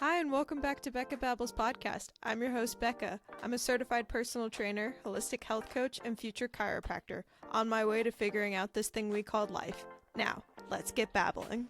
Hi, and welcome back to Becca Babbles podcast. I'm your host, Becca. I'm a certified personal trainer, holistic health coach, and future chiropractor on my way to figuring out this thing we call life. Now, let's get babbling.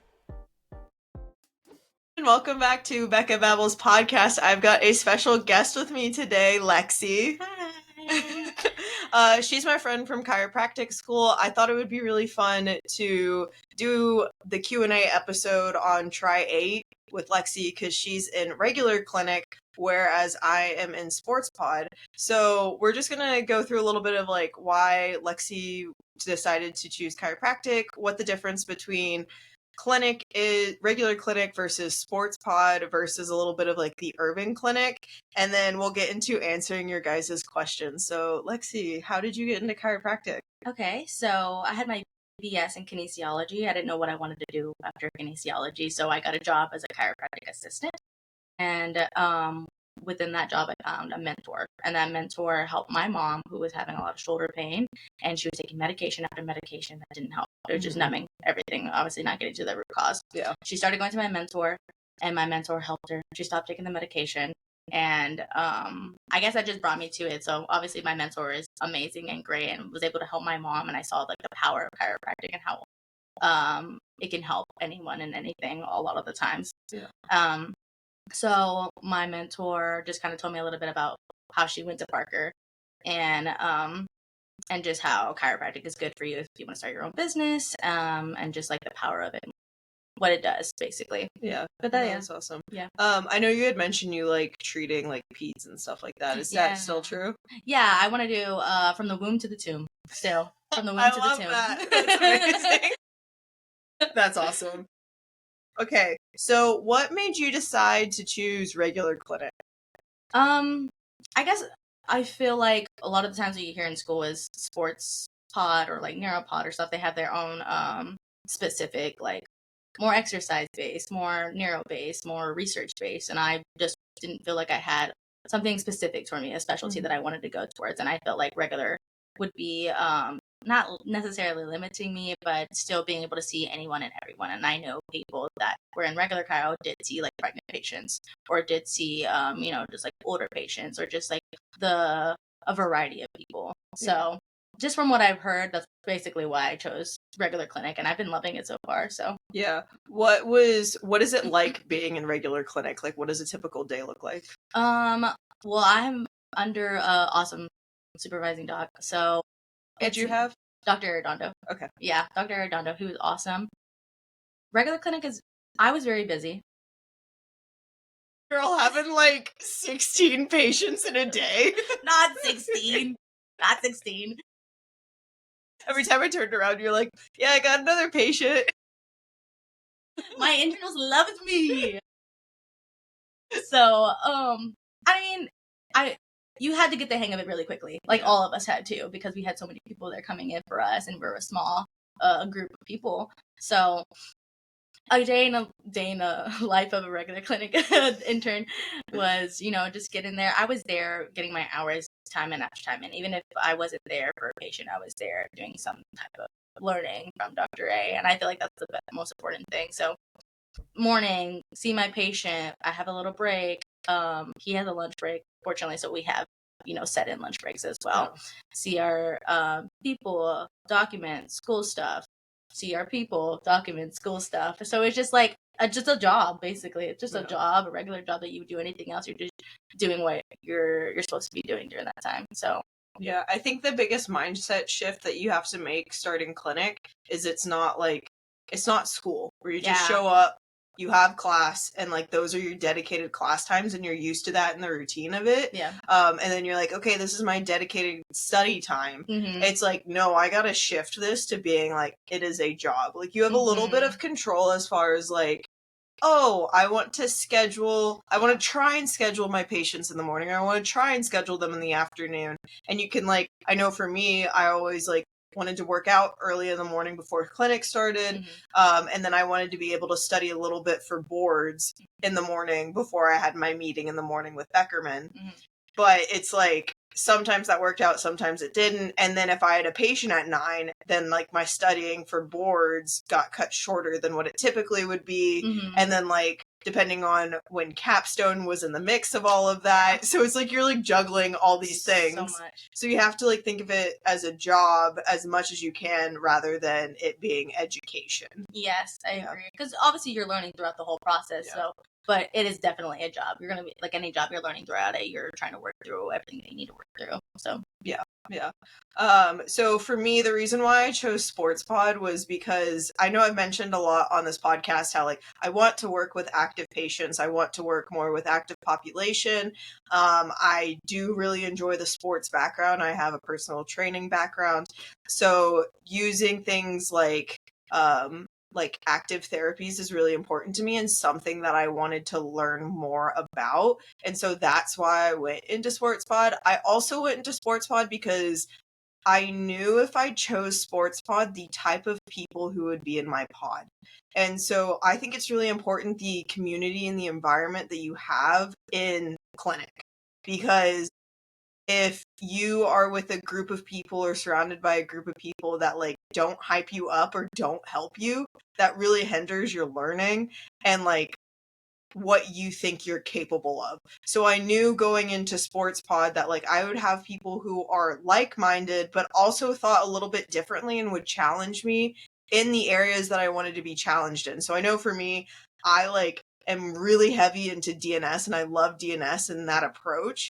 And welcome back to Becca Babbles podcast. I've got a special guest with me today, Lexi. Hi. She's my friend from chiropractic school. I thought it would be really fun to do the Q&A episode on Try 8 with Lexi because she's in regular clinic, whereas I am in sports pod. So we're just going to go through a little bit of like why Lexi decided to choose chiropractic, what the difference between clinic is, regular clinic versus sports pod versus a little bit of like the urban clinic, and then we'll get into answering your guys' questions. So Lexi, how did you get into chiropractic? Okay, so I had my BS in kinesiology. I didn't know what I wanted to do after kinesiology, so I got a job as a chiropractic assistant. And within that job, I found a mentor. And that mentor helped my mom, who was having a lot of shoulder pain, and she was taking medication after medication that didn't help. It was just numbing everything, obviously not getting to the root cause. Yeah. She started going to my mentor, and my mentor helped her. She stopped taking the medication. And I guess that just brought me to it. So obviously my mentor is amazing and great and was able to help my mom. And I saw like the power of chiropractic and how it can help anyone and anything a lot of the times. Yeah. So my mentor just kind of told me a little bit about how she went to Parker and just how chiropractic is good for you if you want to start your own business, and just like the power of it, what it does basically. Yeah, but that's awesome. Yeah. I know you had mentioned you like treating like peds and stuff like that. Is that still true? Yeah, I want to do from the womb to the tomb. Still from the womb to the tomb. That. That's amazing. That's awesome. Okay, so what made you decide to choose regular clinic? I guess I feel like a lot of the times what you hear in school is sports pod or like neuropod or stuff. They have their own specific, like more exercise based, more neuro based, more research based, and I just didn't feel like I had something specific for me, a specialty that I wanted to go towards, and I felt like regular would be not necessarily limiting me, but still being able to see anyone and everyone. And I know people that were in regular chiro did see like pregnant patients, or did see just like older patients, or just like a variety of people. So just from what I've heard, that's basically why I chose regular clinic, and I've been loving it so far. So yeah, what is it like being in regular clinic? Like, what does a typical day look like? Well, I'm under awesome supervising doc. So What'd you have? Dr. Arredondo. Okay. Yeah, Dr. Arredondo, he was awesome. Regular clinic I was very busy. Girl, having like 16 patients in a day. Not 16. Not 16. Every time I turned around, you're like, yeah, I got another patient. My interns loved me. So, you had to get the hang of it really quickly. Like all of us had to, because we had so many people there coming in for us, and we're a small group of people. So a day in the life of a regular clinic intern was, just getting there. I was there getting my hours time in after time in. Even if I wasn't there for a patient, I was there doing some type of learning from Dr. A. And I feel like that's the most important thing. So morning, see my patient, I have a little break. He has a lunch break, fortunately, so we have, set in lunch breaks as well. See our people, document school stuff. See our people, document school stuff. So it's just like just a job, basically. It's just a job, a regular job that you would do anything else. You're just doing what you're supposed to be doing during that time. So yeah, I think the biggest mindset shift that you have to make starting clinic is it's not school where you just show up, you have class, and like those are your dedicated class times, and you're used to that in the routine of it. Yeah. And then you're like, okay, this is my dedicated study time. Mm-hmm. It's like, no, I gotta shift this to being like, it is a job. Like you have a little bit of control as far as like, oh, I want to try and schedule my patients in the morning, or I want to try and schedule them in the afternoon. And you can like, I know for me, I always like wanted to work out early in the morning before clinic started. And then I wanted to be able to study a little bit for boards in the morning before I had my meeting in the morning with Beckerman. But it's like, sometimes that worked out, sometimes it didn't. And then if I had a patient at 9, then like my studying for boards got cut shorter than what it typically would be. And then like depending on when capstone was in the mix of all of that. So it's like you're like juggling all these things. So much. So you have to like think of it as a job as much as you can rather than it being education. Yes, I agree. Because obviously you're learning throughout the whole process. So, but it is definitely a job. You're going to be like any job you're learning throughout it. You're trying to work through everything that you need to work through. So yeah. So for me, the reason why I chose sports pod was because I know I've mentioned a lot on this podcast how like I want to work with active patients. I want to work more with active population. I do really enjoy the sports background. I have a personal training background. So using things like active therapies is really important to me and something that I wanted to learn more about. And so that's why I went into sports pod. I also went into sports pod because I knew if I chose sports pod, the type of people who would be in my pod. And so I think it's really important the community and the environment that you have in clinic, because if you are with a group of people or surrounded by a group of people that like don't hype you up or don't help you, that really hinders your learning and like what you think you're capable of. So I knew going into sports pod that like I would have people who are like-minded but also thought a little bit differently and would challenge me in the areas that I wanted to be challenged in. So I know for me, I like am really heavy into DNS and I love DNS and that approach.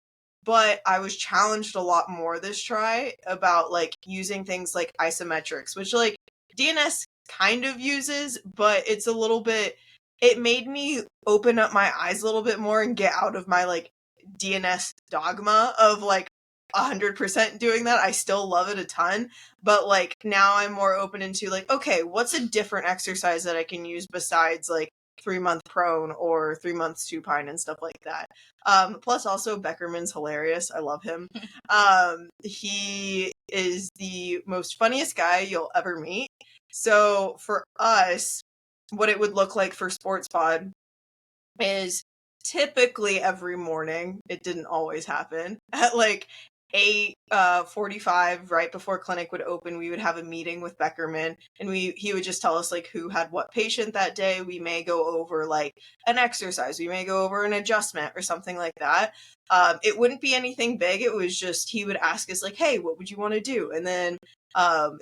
But I was challenged a lot more this try about like using things like isometrics, which like DNS kind of uses, but it's a little bit, it made me open up my eyes a little bit more and get out of my like DNS dogma of like 100% doing that. I still love it a ton, but like now I'm more open into like, okay, what's a different exercise that I can use besides like 3-month prone or 3 month supine and stuff like that. Plus also Beckerman's hilarious. I love him. He is the most funniest guy you'll ever meet. So for us, what it would look like for sports pod is typically every morning, it didn't always happen, at like 8:45 right before clinic would open, we would have a meeting with Beckerman and he would just tell us like who had what patient that day. We may go over like an exercise, we may go over an adjustment or something like that. It wouldn't be anything big. It was just he would ask us like, hey, what would you want to do? And then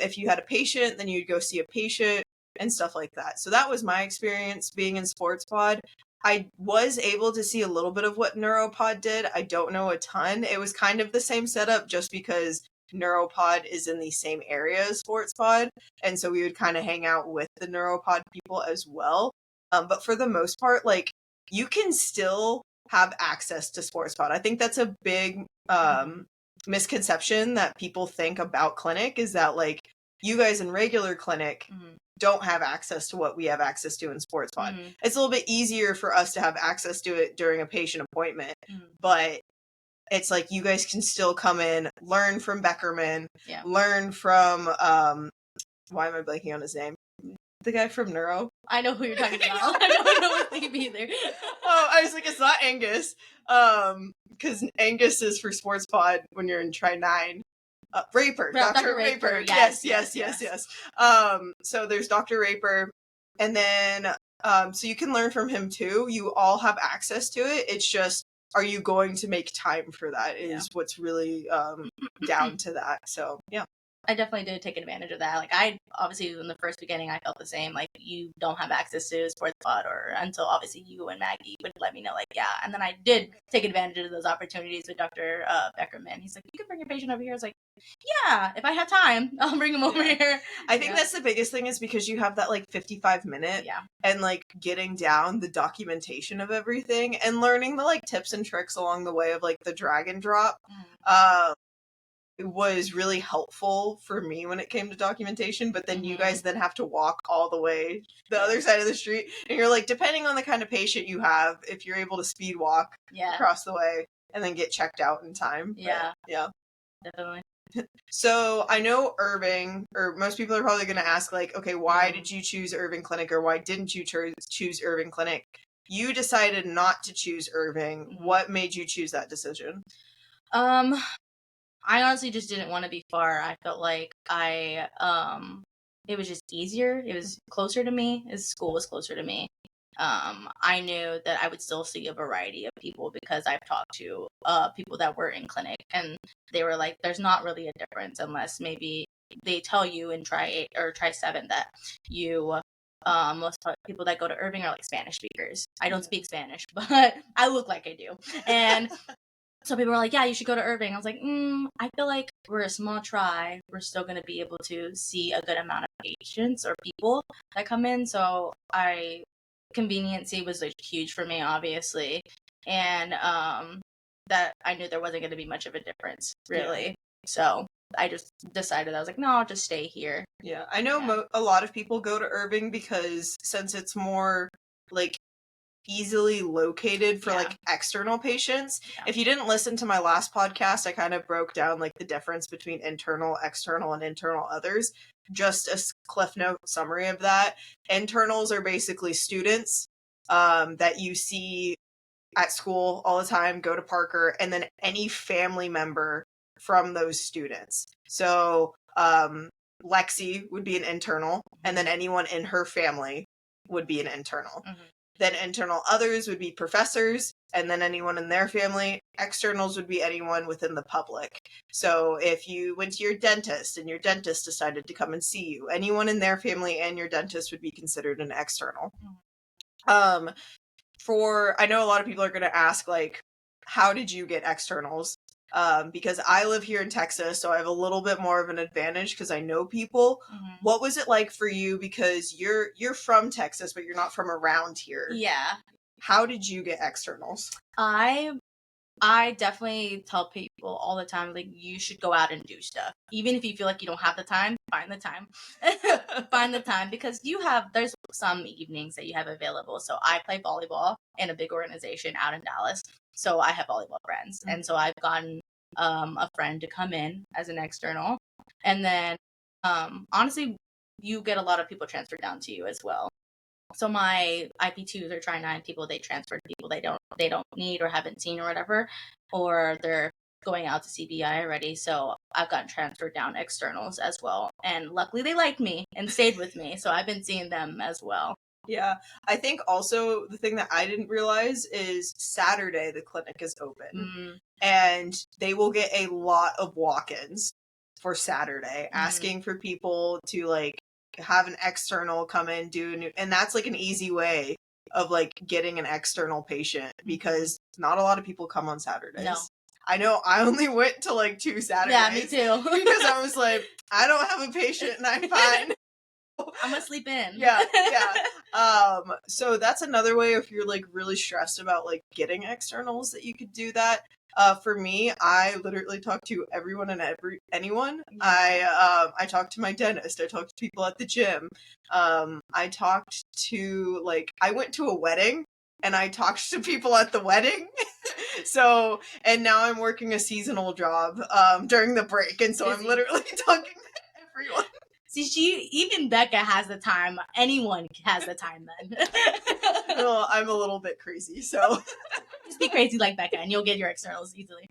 if you had a patient, then you'd go see a patient and stuff like that. So that was my experience being in sports pod. I was able to see a little bit of what Neuropod did. I don't know a ton. It was kind of the same setup just because Neuropod is in the same area as SportsPod. And so we would kind of hang out with the Neuropod people as well. But for the most part, like you can still have access to SportsPod. I think that's a big misconception that people think about clinic is that like you guys in regular clinic don't have access to what we have access to in sports pod. It's a little bit easier for us to have access to it during a patient appointment, but it's like you guys can still come in, learn from Beckerman, learn from why am I blanking on his name? The guy from Neuro. I know who you're talking about. I don't know his name either. Oh, I was like, it's not Angus. Because Angus is for sports pod when you're in Tri 9. Raper, Dr. Raper. Yes. So there's Dr. Raper, and then so you can learn from him too. You all have access to it. It's just, are you going to make time for that? Is what's really down to that. So yeah. I definitely did take advantage of that. Like I obviously in the first beginning, I felt the same. Like you don't have access to sports pod or until obviously you and Maggie would let me know. Like and then I did take advantage of those opportunities with Dr. Beckerman. He's like, you can bring your patient over here. I was like, yeah, if I have time, I'll bring him over here. I think that's the biggest thing is because you have that like 55-minute and like getting down the documentation of everything and learning the like tips and tricks along the way of like the drag and drop. Was really helpful for me when it came to documentation, but then you guys then have to walk all the way the other side of the street, and you're like, depending on the kind of patient you have, if you're able to speed walk across the way and then get checked out in time. Definitely. So I know Irving, or most people are probably going to ask like, okay, why did you choose Irving Clinic, or why didn't you choose Irving Clinic? You decided not to choose Irving. What made you choose that decision? I honestly just didn't want to be far. I felt like it was just easier. It was closer to me. His school was closer to me. I knew that I would still see a variety of people because I've talked to people that were in clinic, and they were like, there's not really a difference unless maybe they tell you in try 8 or try 7 that you most people that go to Irving are like Spanish speakers. I don't speak Spanish, but I look like I do. And so people were like, yeah, you should go to Irving. I was like, I feel like we're a small try. We're still going to be able to see a good amount of patients or people that come in. So conveniency was like huge for me, obviously. And that I knew there wasn't going to be much of a difference, really. Yeah. So I just decided, I was like, no, I'll just stay here. Yeah, I know a lot of people go to Irving because since it's more like easily located for like external patients. Yeah. If you didn't listen to my last podcast, I kind of broke down like the difference between internal, external, and internal others. Just a cliff note summary of that. Internals are basically students that you see at school all the time, go to Parker, and then any family member from those students. So Lexi would be an internal, and then anyone in her family would be an internal. Mm-hmm. Then internal others would be professors, and then anyone in their family. Externals would be anyone within the public. So if you went to your dentist and your dentist decided to come and see you, anyone in their family and your dentist would be considered an external. I know a lot of people are going to ask, like, how did you get externals? Because I live here in Texas, so I have a little bit more of an advantage because I know people. Mm-hmm. What was it like for you? Because you're from Texas, but you're not from around here. Yeah. How did you get externals? I definitely tell people all the time, like, you should go out and do stuff. Even if you feel like you don't have the time, find the time. Find the time, because there's some evenings that you have available. So I play volleyball in a big organization out in Dallas. So I have volleyball friends. Mm-hmm. And so I've gotten a friend to come in as an external. And then, honestly, you get a lot of people transferred down to you as well. So my IP2s or Try-9 people, they transferred people they don't need or haven't seen or whatever, or they're going out to CBI already. So I've gotten transferred down externals as well. And luckily they liked me and stayed with me. So I've been seeing them as well. Yeah. I think also the thing that I didn't realize is Saturday the clinic is open. Mm-hmm. And they will get a lot of walk-ins for Saturday, asking for people to like have an external come in, and that's like an easy way of like getting an external patient because not a lot of people come on Saturdays. No. I know I only went to like 2 Saturdays. Yeah, me too. Because I was like, I don't have a patient and I'm fine. I'm gonna sleep in. Yeah. So that's another way if you're like really stressed about like getting externals that you could do that. For me, I literally talk to everyone and anyone. Yeah. I talk to my dentist. I talk to people at the gym. I talked to I went to a wedding and I talked to people at the wedding. So, and now I'm working a seasonal job during the break, and so I'm literally talking to everyone. See, even Becca has the time. Anyone has the time then. Well, I'm a little bit crazy, so. Just be crazy like Becca and you'll get your externals easily.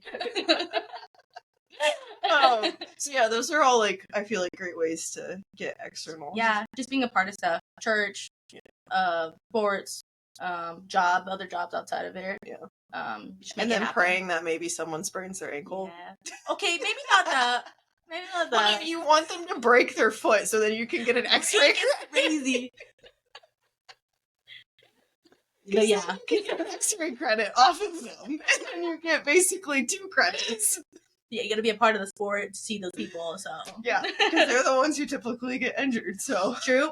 So yeah, those are all I feel like great ways to get externals. Yeah, just being a part of stuff. Church, sports, other jobs outside of it. Yeah. And then praying that maybe someone sprains their ankle. Yeah. Okay, maybe not that. Maybe not that. Well, you want them to break their foot so then you can get an X-ray. Crazy. But yeah, you get an X-ray credit off of them, and then you get basically 2 credits. Yeah, you gotta be a part of the sport to see those people. So yeah, because they're the ones who typically get injured. So true.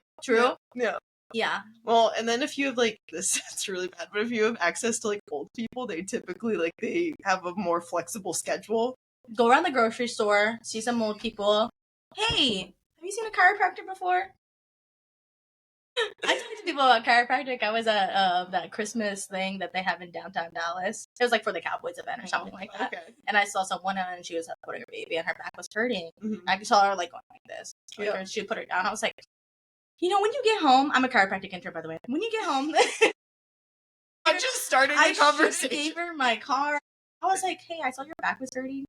Yeah. Well, and then if you have this, it's really bad, but if you have access to old people, they typically they have a more flexible schedule. Go around the grocery store, see some old people. Hey, have you seen a chiropractor before? I talked to people about chiropractic. I was at that Christmas thing that they have in downtown Dallas. It was for the Cowboys event or something like that. Okay. And I saw someone and she was putting her baby and her back was hurting. Mm-hmm. I saw her going like this. Yeah. She would put her down. I was like, when you get home, I'm a chiropractic intern, by the way. When you get home, I just started the conversation. I gave her my card. I was like, hey, I saw your back was hurting.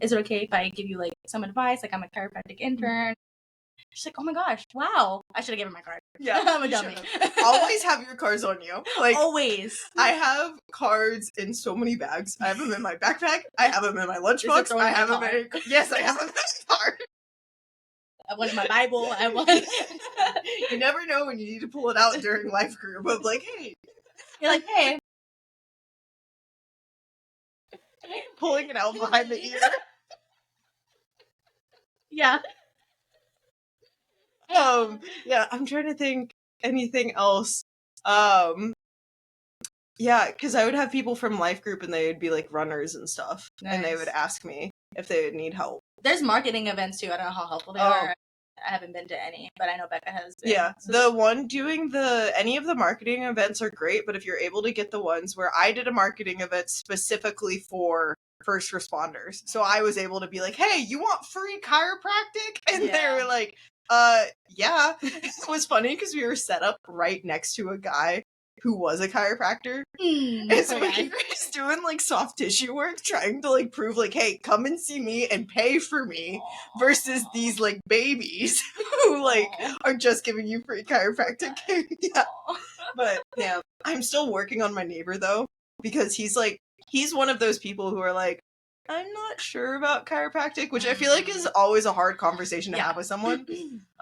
Is it okay if I give you some advice? I'm a chiropractic intern. She's like, oh my gosh, wow. I should have given her my card. Yeah, I'm a dummy. Always have your cards on you. Like, always. I have cards in so many bags. I have them in my backpack. I have them in my lunchbox. I have them in... Yes, I have them in my car. I want my Bible. I want... You never know when you need to pull it out during life group of like, hey. You're like, hey. Pulling it out behind the ear. Yeah. Yeah, I'm trying to think anything else. Yeah, because I would have people from life group and they would be like runners and stuff. Nice. And they would ask me if they would need help. There's marketing events too. I don't know how helpful they are. I haven't been to any, but I know Becca has been. Yeah, so the one doing any of the marketing events are great, but if you're able to get the ones where I did a marketing event specifically for first responders. So I was able to be like, hey, you want free chiropractic? And they were like, yeah. It was funny because we were set up right next to a guy who was a chiropractor. And so he was doing like soft tissue work, trying to like prove like, hey, come and see me and pay for me versus these like babies who like are just giving you free chiropractic care. Yeah. But yeah, I'm still working on my neighbor though, because he's one of those people who are like, I'm not sure about chiropractic, which I feel like is always a hard conversation to have with someone.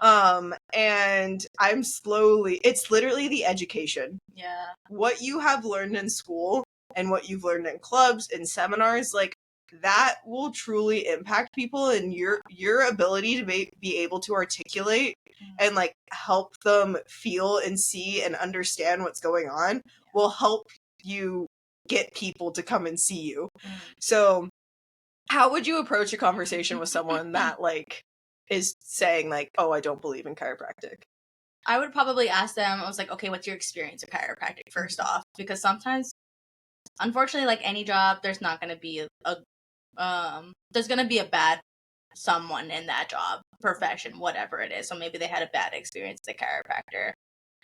And I'm it's literally the education. Yeah. What you have learned in school and what you've learned in clubs and seminars, like that will truly impact people, and your ability to be able to articulate and like help them feel and see and understand what's going on will help you get people to come and see you. So how would you approach a conversation with someone that like is saying like, oh, I don't believe in chiropractic? I would probably ask them, I was like, okay, what's your experience of chiropractic first off? Because sometimes, unfortunately, like any job, there's not going to be there's going to be a bad someone in that job, profession, whatever it is. So maybe they had a bad experience with a chiropractor.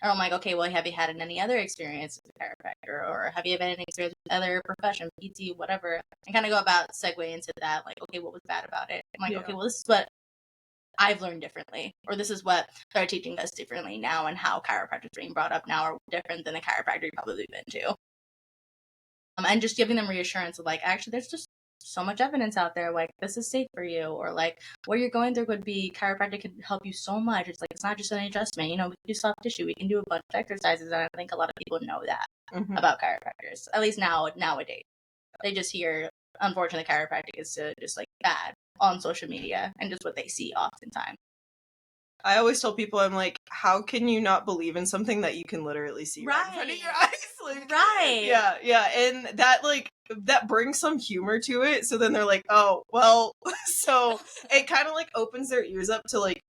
Or I'm like, okay, well, have you had any other experience with a chiropractor? Or have you had any experience with other profession, PT, whatever? And kind of go about segue into that, like, okay, what was bad about it? I'm like, okay, well, this is what I've learned differently. Or this is what they're teaching us differently now, and how chiropractors being brought up now are different than the chiropractor you've probably been to. And just giving them reassurance of like, actually, there's just so much evidence out there, like this is safe for you, or like what you're going through could be chiropractic can help you so much. It's like, it's not just an adjustment, we can do soft tissue, we can do a bunch of exercises, and I think a lot of people know that about chiropractors, at least nowadays. They just hear, unfortunately, chiropractic is just like bad on social media and just what they see oftentimes. I always tell people, I'm like, how can you not believe in something that you can literally see right in front of your eyes? Like, right. Yeah. And that, like, that brings some humor to it. So then they're like, oh, well, so it kind of, like, opens their ears up to, like,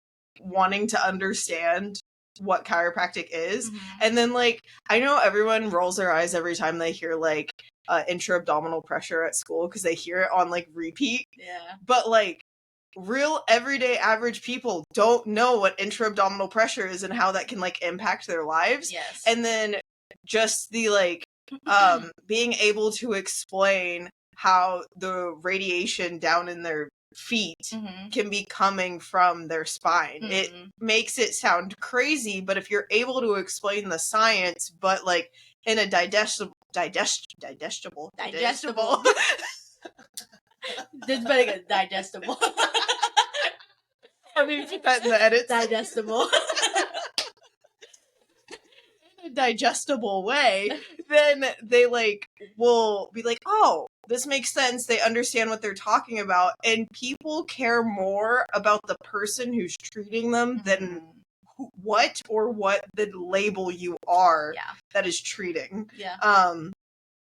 wanting to understand what chiropractic is. And then, like, I know everyone rolls their eyes every time they hear, like, intra-abdominal pressure at school because they hear it on, like, repeat. Yeah. But, like, real everyday average people don't know what intra-abdominal pressure is and how that can like impact their lives. Yes. And then just the like being able to explain how the radiation down in their feet can be coming from their spine. It makes it sound crazy, but if you're able to explain the science but like in a digestible This better get digestible. I mean, put that in the edits. Digestible. In a digestible way, then they like will be like, oh, this makes sense. They understand what they're talking about, and people care more about the person who's treating them than what the label you are that is treating. Yeah.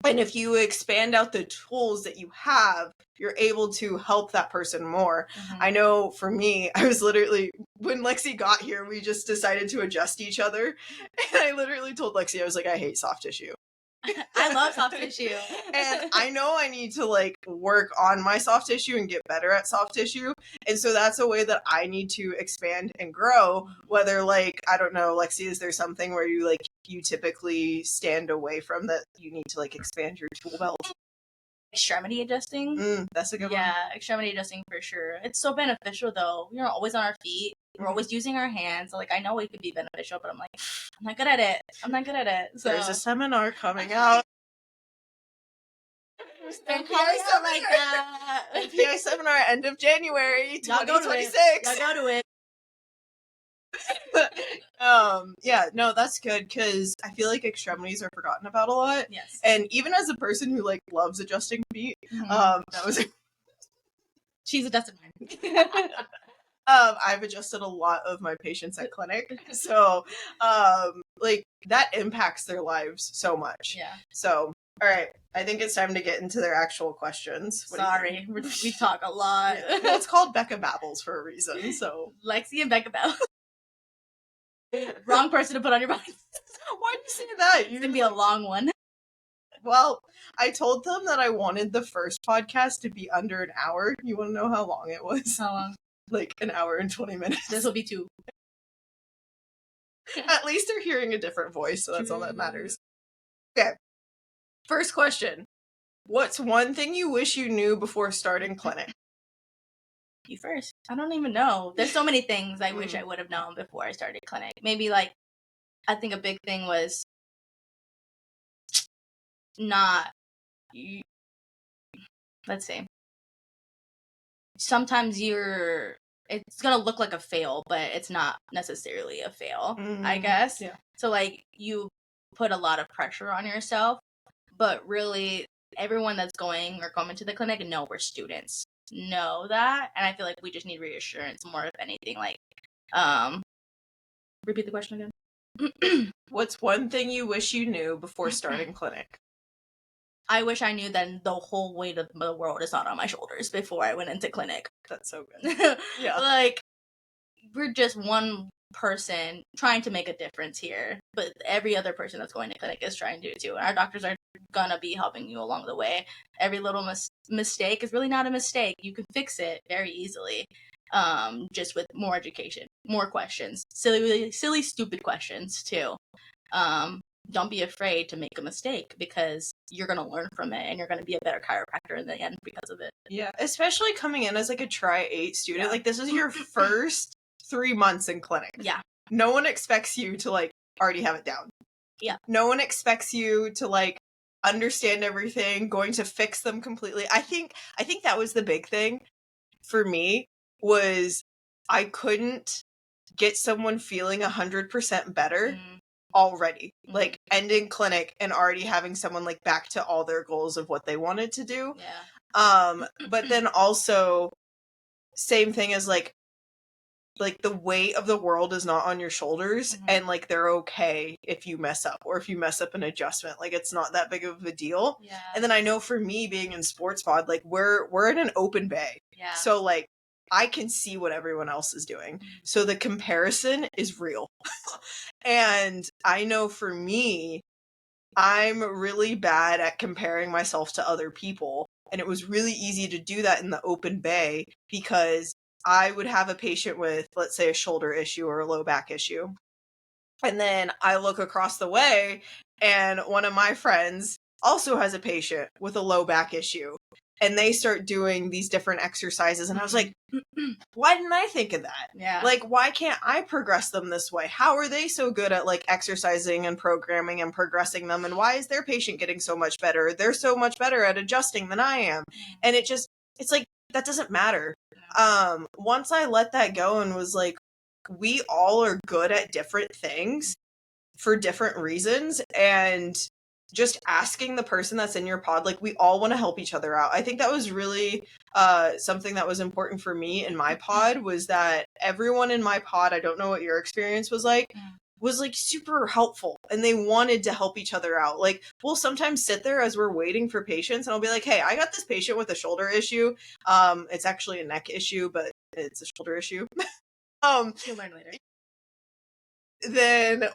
And if you expand out the tools that you have, you're able to help that person more. I know for me, I was literally, when Lexi got here, we just decided to adjust each other. And I literally told Lexi, I was like, I hate soft tissue. I love soft tissue. And I know I need to like work on my soft tissue and get better at soft tissue. And so that's a way that I need to expand and grow. Whether like, I don't know, Lexi, is there something where you typically stand away from that you need to like expand your tool belt? extremity adjusting. That's a good one. Yeah, extremity adjusting for sure. It's so beneficial though. We're always on our feet. We're always using our hands. Like, I know it could be beneficial, but I'm like, I'm not good at it. So there's a seminar coming out. NPI like that. NPI seminar end of January 2026. Y'all go to it. Yeah, no, that's good because I feel like extremities are forgotten about a lot. Yes. And even as a person who like loves adjusting feet, that was she's adjusted mine. I've adjusted a lot of my patients at clinic. So like that impacts their lives so much. Yeah. So all right, I think it's time to get into their actual questions. Sorry, we talk a lot. Yeah. Well, it's called Becca Babbles for a reason. So Lexi and Becca Babbles. Wrong person to put on your body. Why'd you say that? It's gonna be a long one. Well, I told them that I wanted the first podcast to be under an hour. You want to know how long it was? How long? Like an hour and 20 minutes. This will be 2. At least they're hearing a different voice, so that's all that matters. Okay. First question. What's one thing you wish you knew before starting clinic? You first. I don't even know. There's so many things I wish I would have known before I started clinic. Maybe like, I think a big thing was let's see. Sometimes it's gonna look like a fail, but it's not necessarily a fail, I guess. Yeah. So like, you put a lot of pressure on yourself, but really everyone that's going or coming to the clinic know we're students. Know that, and I feel like we just need reassurance more if anything. Like, repeat the question again. What's one thing you wish you knew before starting clinic? I wish I knew that the whole weight of the world is not on my shoulders before I went into clinic. That's so good. Yeah. Like, we're just one person trying to make a difference here, but every other person that's going to clinic is trying to do it too. And our doctors are gonna be helping you along the way. Every little mistake is really not a mistake. You can fix it very easily, just with more education, more questions, silly, stupid questions too. Don't be afraid to make a mistake because you're going to learn from it and you're going to be a better chiropractor in the end because of it. Yeah, especially coming in as like a Tri-8 student. Yeah. Like, this is your first 3 months in clinic. Yeah. No one expects you to like already have it down. Yeah. No one expects you to like understand everything, going to fix them completely. I think that was the big thing for me, was I couldn't get someone feeling 100% better already. Like, ending clinic and already having someone like back to all their goals of what they wanted to do. Yeah. But then also, same thing as like the weight of the world is not on your shoulders, and like they're okay if you mess up, or if you mess up an adjustment. Like, it's not that big of a deal. Yeah. And then I know for me, being in sports pod, like we're in an open bay. Yeah. So like, I can see what everyone else is doing. So the comparison is real. And I know for me, I'm really bad at comparing myself to other people. And it was really easy to do that in the open bay, because I would have a patient with, let's say, a shoulder issue or a low back issue. And then I look across the way and one of my friends also has a patient with a low back issue. And they start doing these different exercises. And I was like, why didn't I think of that? Yeah. Like, why can't I progress them this way? How are they so good at like exercising and programming and progressing them? And why is their patient getting so much better? They're so much better at adjusting than I am. And it's like, that doesn't matter. Once I let that go and was like, we all are good at different things for different reasons, and just asking the person that's in your pod, like, we all want to help each other out. I think that was really something that was important for me in my pod, was that everyone in my pod, I don't know what your experience was like super helpful, and they wanted to help each other out. Like, we'll sometimes sit there as we're waiting for patients, and I'll be like, hey, I got this patient with a shoulder issue. It's actually a neck issue, but it's a shoulder issue. You'll learn later. Then,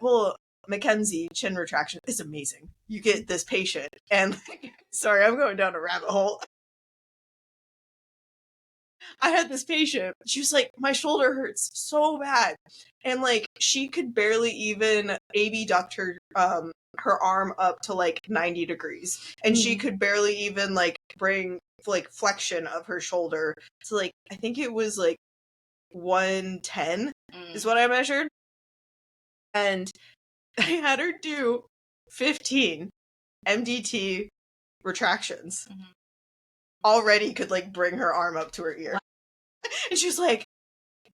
Mackenzie, chin retraction is amazing. You get this patient, and sorry, I'm going down a rabbit hole. I had this patient, she was like, my shoulder hurts so bad. And like, she could barely even abduct her arm up to like 90 degrees. And she could barely even like bring like flexion of her shoulder to like, I think it was like 110 is what I measured. And I had her do 15 MDT retractions. Already could like bring her arm up to her ear. And she was like,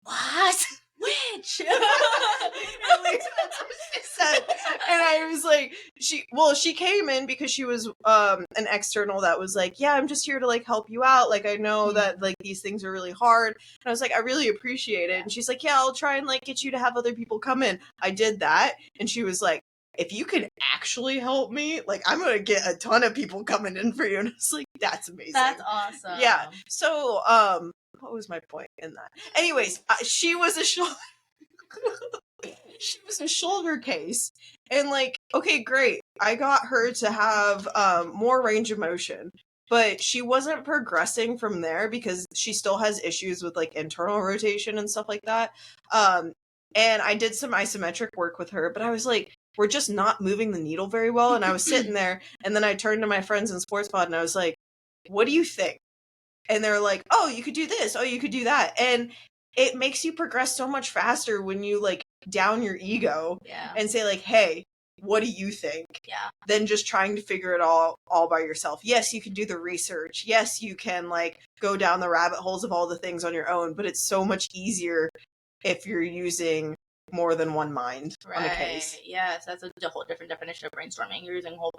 what? Which? Literally, that's what she said. And I was like, she came in because she was an external that was like, yeah, I'm just here to like help you out. Like, I know that like these things are really hard. And I was like, I really appreciate it. And she's like, yeah, I'll try and like get you to have other people come in. I did that. And she was like, if you can actually help me, like, I'm going to get a ton of people coming in for you. And I was like, that's amazing. That's awesome. Yeah. So, what was my point in that? Anyways, she was a shoulder case. And like, okay, great. I got her to have more range of motion. But she wasn't progressing from there because she still has issues with like internal rotation and stuff like that. And I did some isometric work with her, but I was like, we're just not moving the needle very well. And I was sitting there, and then I turned to my friends in sports pod and I was like, what do you think? And they're like, oh, you could do this. Oh, you could do that. And it makes you progress so much faster when you like down your ego and say like, hey, what do you think? Than just trying to figure it all by yourself. Yes, you can do the research. Yes, you can like go down the rabbit holes of all the things on your own, but it's so much easier if you're using more than one mind on a case. Yes, that's a whole different definition of brainstorming. You're using a whole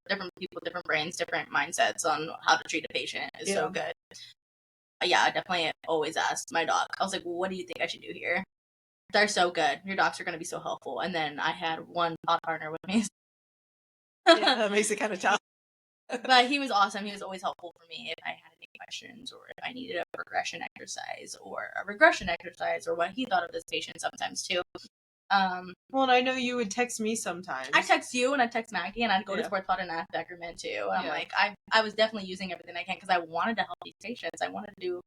different people, different brains, different mindsets on how to treat a patient. It's so good. Yeah, I definitely always ask my doc. I was like, what do you think I should do here? They're so good. Your docs are going to be so helpful. And then I had one pod partner with me. Yeah, that makes it kind of tough. But he was awesome. He was always helpful for me if I had any questions or if I needed a progression exercise or a regression exercise or what he thought of this patient sometimes too. Well, and I know you would text me sometimes. I text you and I text Maggie and I'd go to Sports Pod and ask Beckerman too. I'm like, I was definitely using everything I can because I wanted to help these patients. I wanted to do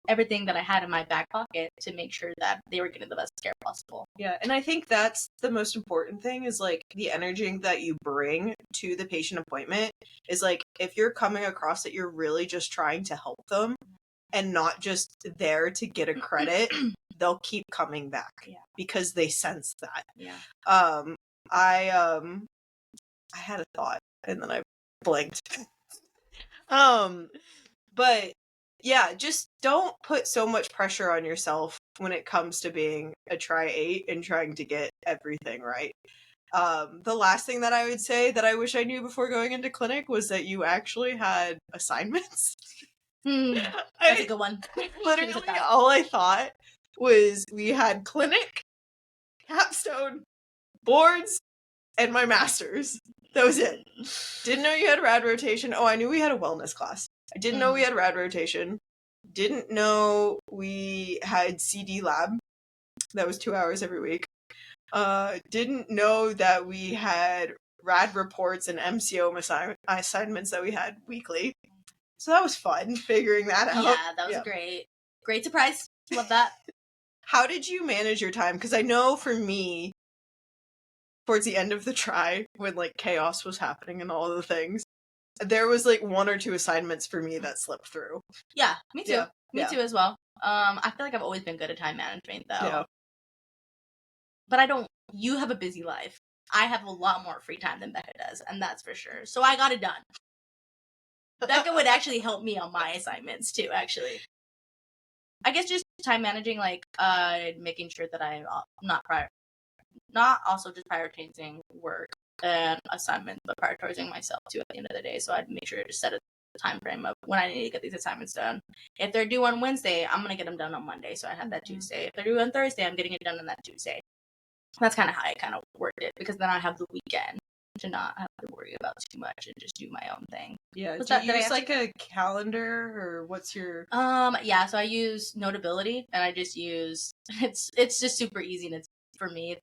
everything that I had in my back pocket to make sure that they were getting the best care possible. Yeah, and I think that's the most important thing is like the energy that you bring to the patient appointment is like if you're coming across that you're really just trying to help them and not just there to get a credit, they'll keep coming back because they sense that. I had a thought and then I blanked. But yeah, just don't put so much pressure on yourself when it comes to being a tri-8 and trying to get everything right. The last thing that I would say that I wish I knew before going into clinic was that you actually had assignments. That's a good one. Literally, all I thought was we had clinic, capstone, boards, and my master's. That was it. Didn't know you had rad rotation. Oh, I knew we had a wellness class. I didn't know we had rad rotation. Didn't know we had CD lab. That was 2 hours every week. Didn't know that we had rad reports and MCO assignments that we had weekly. So that was fun figuring that out. Yeah, that was great. Great surprise. Love that. How did you manage your time? Because I know for me, towards the end of the tri, when like chaos was happening and all the things, there was like 1 or 2 assignments for me that slipped through. Yeah, me too. Me too as well. I feel like I've always been good at time management though. But I don't. You have a busy life. I have a lot more free time than Becca does, and that's for sure. So I got it done. Becca would actually help me on my assignments too, actually. I guess just time managing, like making sure that I'm not also just prioritizing work and assignments, but prioritizing myself too at the end of the day. So I'd make sure to set a time frame of when I need to get these assignments done. If they're due on Wednesday, I'm gonna get them done on Monday, so I have that Tuesday. If they're due on Thursday, I'm getting it done on that Tuesday. That's kind of how I kind of worked it, because then I have the weekend to not have to worry about too much and just do my own thing. Yeah. Do you use like a calendar, or what's your? Yeah. So I use Notability, and I just use it's just super easy, and it's for me.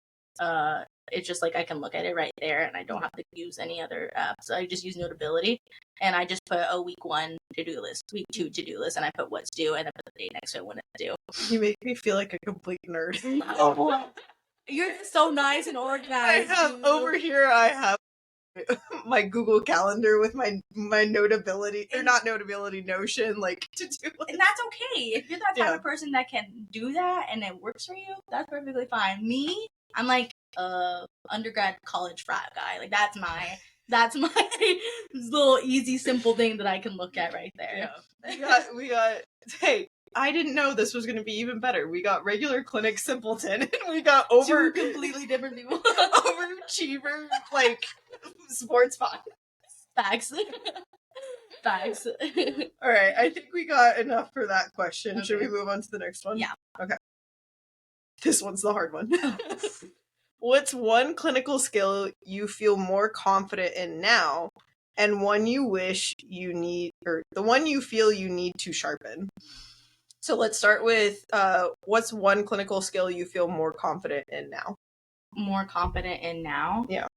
It's just like I can look at it right there, and I don't have to use any other app. So I just use Notability, and I just put a week 1 to-do list, week 2 to-do list, and I put what's due, and I put the date next to it when it's due. You make me feel like a complete nerd. You're so nice and organized. Over here I have my Google Calendar with my Notability, or not Notability, Notion, like, to do list. And that's okay. If you're that type of person that can do that and it works for you, that's perfectly fine. Me, I'm like undergrad college frat guy. Like that's my little easy simple thing that I can look at right there. Yeah. We got hey, I didn't know this was going to be even better. We got regular clinic simpleton, and we got two completely different people. Overachiever, like, sports pod. Facts. Facts. All right, I think we got enough for that question. Okay. Should we move on to the next one? Yeah. Okay. This one's the hard one. What's one clinical skill you feel more confident in now, and one you wish you need, or the one you feel you need to sharpen? So let's start with what's one clinical skill you feel more confident in now? More confident in now? Yeah.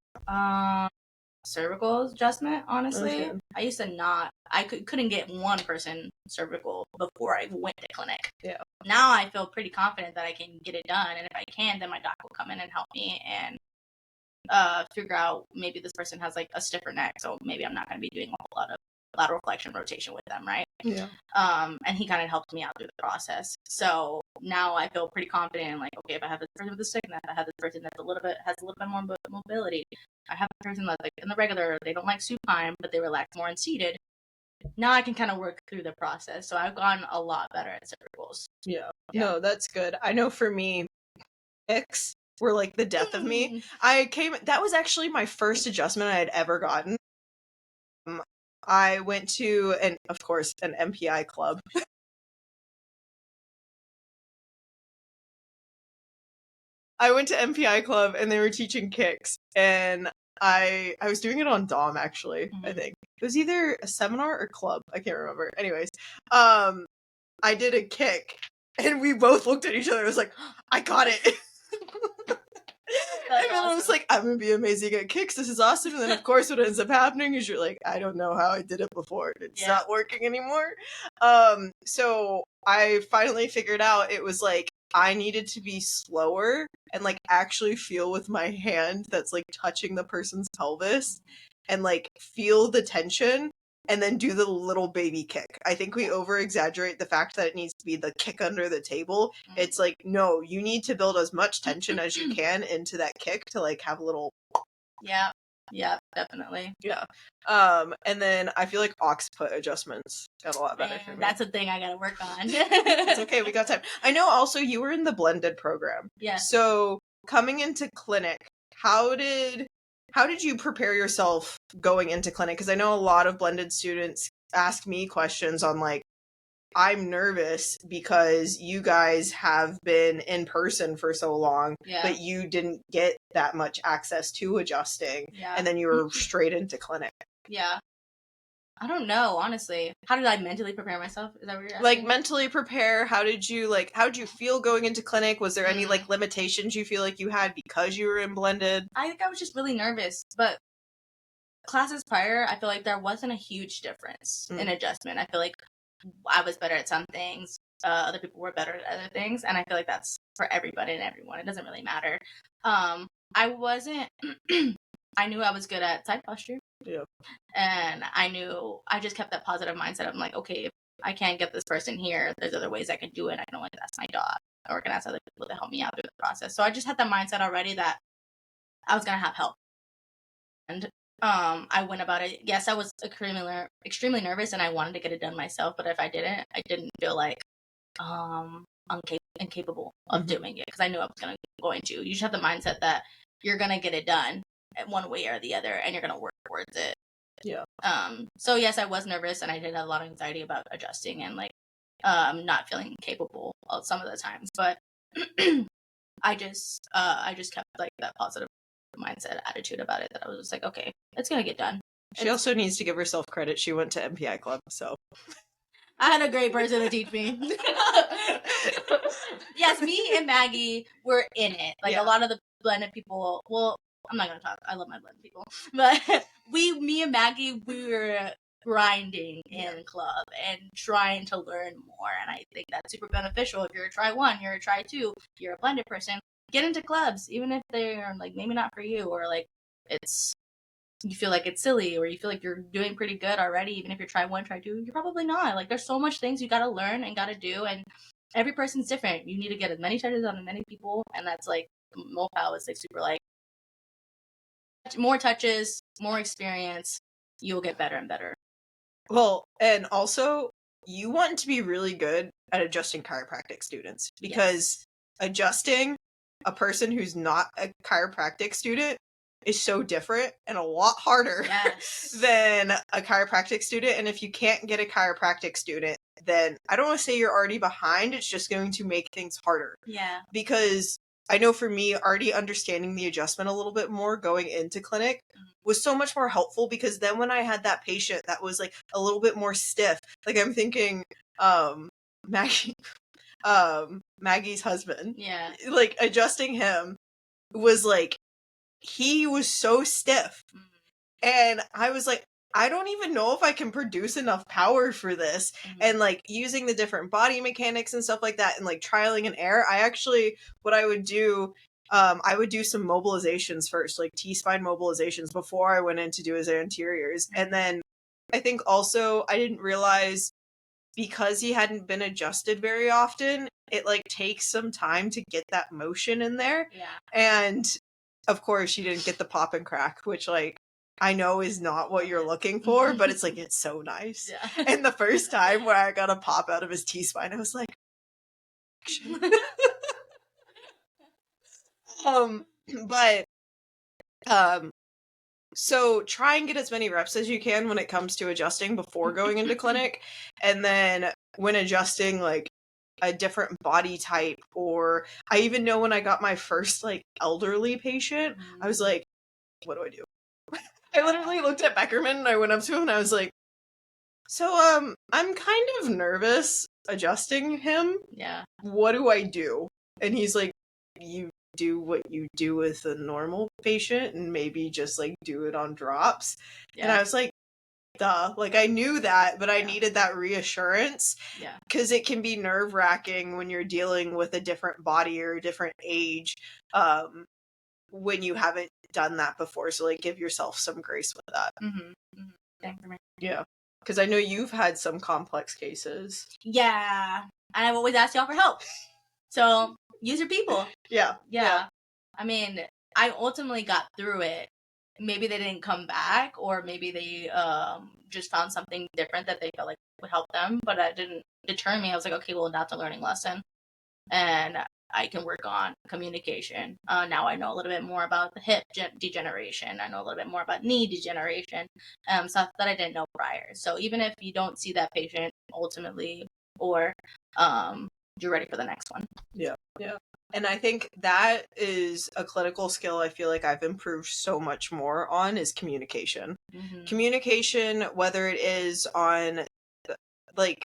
Cervical adjustment, honestly. I used to not, I couldn't get one person cervical before I went to clinic. Yeah. Now I feel pretty confident that I can get it done, and if I can, then my doc will come in and help me and figure out maybe this person has like a stiffer neck, so maybe I'm not going to be doing a whole lot of lateral flexion rotation with them, right? Yeah. And he kind of helped me out through the process. So now I feel pretty confident in, like, okay, if I have this person with a stiffness, I have this person that's has a little bit more mobility. I have a person that's like in the regular, they don't like supine, but they relax more in seated. Now I can kind of work through the process. So I've gotten a lot better at cervicals. Yeah. No, that's good. I know for me, kicks were like the death of me. That was actually my first adjustment I had ever gotten. I went to, of course, an MPI club. I went to MPI club and they were teaching kicks, and I was doing it on Dom, actually. I think it was either a seminar or club. I can't remember. Anyways, I did a kick, and we both looked at each other. I was like, I got it. And then I was like, I'm gonna be amazing at kicks. This is awesome. And then, of course, what ends up happening is you're like, I don't know how I did it before. It's not working anymore. So I finally figured out it was like I needed to be slower and like actually feel with my hand that's like touching the person's pelvis and like feel the tension. And then do the little baby kick. I think we over exaggerate the fact that it needs to be the kick under the table. It's like, no, you need to build as much tension as you can into that kick to like have a little. Yeah. Yeah, definitely. Yeah. And then I feel like occiput adjustments got a lot better for me. That's a thing I gotta work on. It's okay, we got time. I know also you were in the blended program. Yeah. So coming into clinic, how did you prepare yourself going into clinic? Because I know a lot of blended students ask me questions on like, I'm nervous because you guys have been in person for so long, but you didn't get that much access to adjusting, and then you were straight into clinic. Yeah. I don't know, honestly. How did I mentally prepare myself? Is that what you're asking? Like, mentally prepare, how did you feel going into clinic? Was there any, like, limitations you feel like you had because you were in blended? I think I was just really nervous, but classes prior, I feel like there wasn't a huge difference in adjustment. I feel like I was better at some things, other people were better at other things, and I feel like that's for everybody and everyone. It doesn't really matter. I wasn't... I knew I was good at side posture. Yeah. And I just kept that positive mindset. I'm like, okay, if I can't get this person here, there's other ways I can do it. I can only ask my doc, or I can ask other people to help me out through the process. So I just had that mindset already that I was going to have help. And I went about it. Yes, I was extremely nervous and I wanted to get it done myself. But if I didn't feel like incapable of doing it, because I knew I was going to. You just have the mindset that you're going to get it done one way or the other, and you're gonna work towards it. Yeah. So yes, I was nervous, and I did have a lot of anxiety about adjusting and like not feeling capable some of the times. But I just kept like that positive mindset attitude about it, that I was just like, okay, it's gonna get done. She also needs to give herself credit. She went to MPI club, so I had a great person to teach me. Yes, me and Maggie were in it. Like a lot of the blended people. Well, I'm not gonna talk. I love my blended people, but me and Maggie, we were grinding in club and trying to learn more. And I think that's super beneficial. If you're a try one, you're a try two, you're a blended person, get into clubs, even if they're like maybe not for you, or like it's you feel like it's silly, or you feel like you're doing pretty good already, even if you're try one, try two, you're probably not. Like, there's so much things you gotta learn and gotta do, and every person's different. You need to get as many touches on as many people, and that's like MoPAL is like super like more touches, more experience, you'll get better and better. Well, and also you want to be really good at adjusting chiropractic students, because adjusting a person who's not a chiropractic student is so different and a lot harder than a chiropractic student. And if you can't get a chiropractic student, then I don't want to say you're already behind. It's just going to make things harder. Yeah. Because I know for me, already understanding the adjustment a little bit more going into clinic was so much more helpful, because then when I had that patient that was like a little bit more stiff, like I'm thinking, Maggie's husband, like adjusting him was like, he was so stiff. And I was like, I don't even know if I can produce enough power for this. And like using the different body mechanics and stuff like that, and like trialing and error, what I would do, I would do some mobilizations first, like T-spine mobilizations, before I went in to do his anteriors. And then I think also I didn't realize, because he hadn't been adjusted very often, it like takes some time to get that motion in there. Yeah. And of course you didn't get the pop and crack, which like I know is not what you're looking for, but it's like, it's so nice. Yeah. And the first time where I got a pop out of his T-spine, I was like, so try and get as many reps as you can when it comes to adjusting before going into clinic. And then when adjusting like a different body type, or I even know when I got my first like elderly patient, I was like, what do I do? I literally looked at Beckerman and I went up to him and I was like, so I'm kind of nervous adjusting him. Yeah. What do I do? And he's like, you do what you do with a normal patient and maybe just like do it on drops. Yeah. And I was like, duh. Like I knew that, but I needed that reassurance. Yeah. Because it can be nerve-wracking when you're dealing with a different body or a different age, when you haven't done that before. So like give yourself some grace with that. Yeah. Because I know you've had some complex cases. Yeah. And I've always asked y'all for help. So use your people. Yeah. I mean, I ultimately got through it. Maybe they didn't come back, or maybe they just found something different that they felt like would help them, but that didn't deter me. I was like, okay, well, that's a learning lesson. And I can work on communication. Now I know a little bit more about the hip degeneration. I know a little bit more about knee degeneration, stuff that I didn't know prior. So even if you don't see that patient ultimately, or you're ready for the next one. Yeah. And I think that is a clinical skill I feel like I've improved so much more on, is communication. Communication, whether it is on like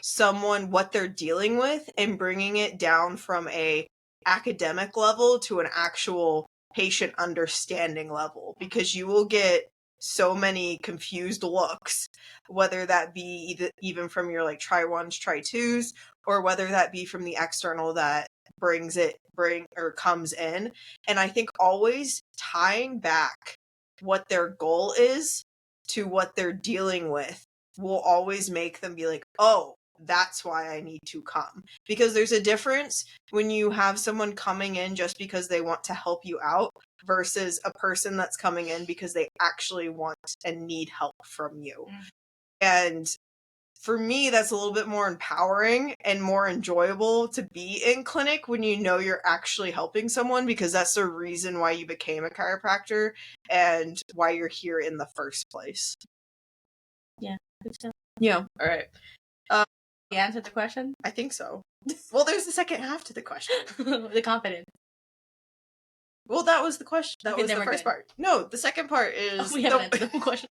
someone, what they're dealing with, and bringing it down from a academic level to an actual patient understanding level, because you will get so many confused looks, whether that be even from your like try ones, try twos, or whether that be from the external that comes in. And I think always tying back what their goal is to what they're dealing with will always make them be like, oh, that's why I need to come. Because there's a difference when you have someone coming in just because they want to help you out versus a person that's coming in because they actually want and need help from you. And for me, that's a little bit more empowering and more enjoyable to be in clinic when you know you're actually helping someone, because that's the reason why you became a chiropractor and why you're here in the first place. Yeah. Yeah. All right. You answered the question? I think so. Well, there's the second half to the question. The confidence. Well, that was the question. That was the first part. No, the second part is... we haven't answered the whole question.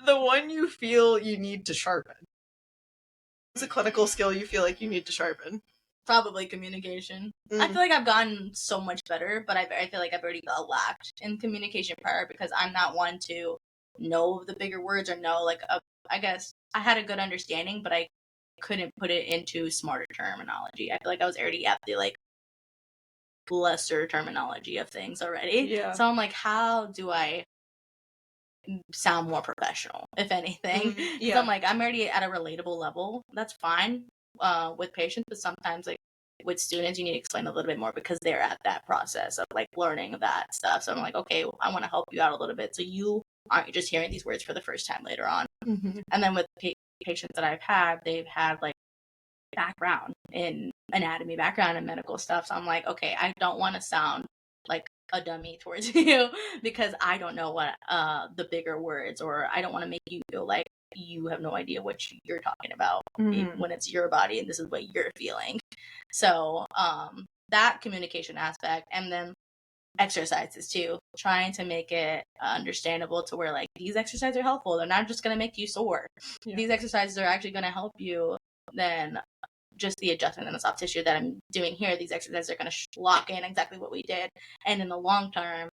The one you feel you need to sharpen. What's a clinical skill you feel like you need to sharpen? Probably communication. I feel like I've gotten so much better, but I feel like I've already got lacked in communication prior, because I'm not one to know the bigger words or know like I guess I had a good understanding, but I couldn't put it into smarter terminology. I feel like I was already at the like lesser terminology of things already. Yeah. So I'm like, how do I sound more professional, if anything? Yeah. So I'm like, I'm already at a relatable level. That's fine with patients, but sometimes like with students, you need to explain a little bit more because they're at that process of like learning that stuff. So I'm like, okay, I want to help you out a little bit so you aren't just hearing these words for the first time later on. And then with patients that I've had, they've had like background in anatomy, background in medical stuff. So I'm like, okay, I don't want to sound like a dummy towards you because I don't know what the bigger words, or I don't want to make you feel like you have no idea what you're talking about when it's your body and this is what you're feeling. So that communication aspect, and then exercises too, trying to make it understandable to where like these exercises are helpful. They're not just going to make you sore. These exercises are actually going to help you. Then just the adjustment in the soft tissue that I'm doing here, these exercises are going to lock in exactly what we did. And in the long term,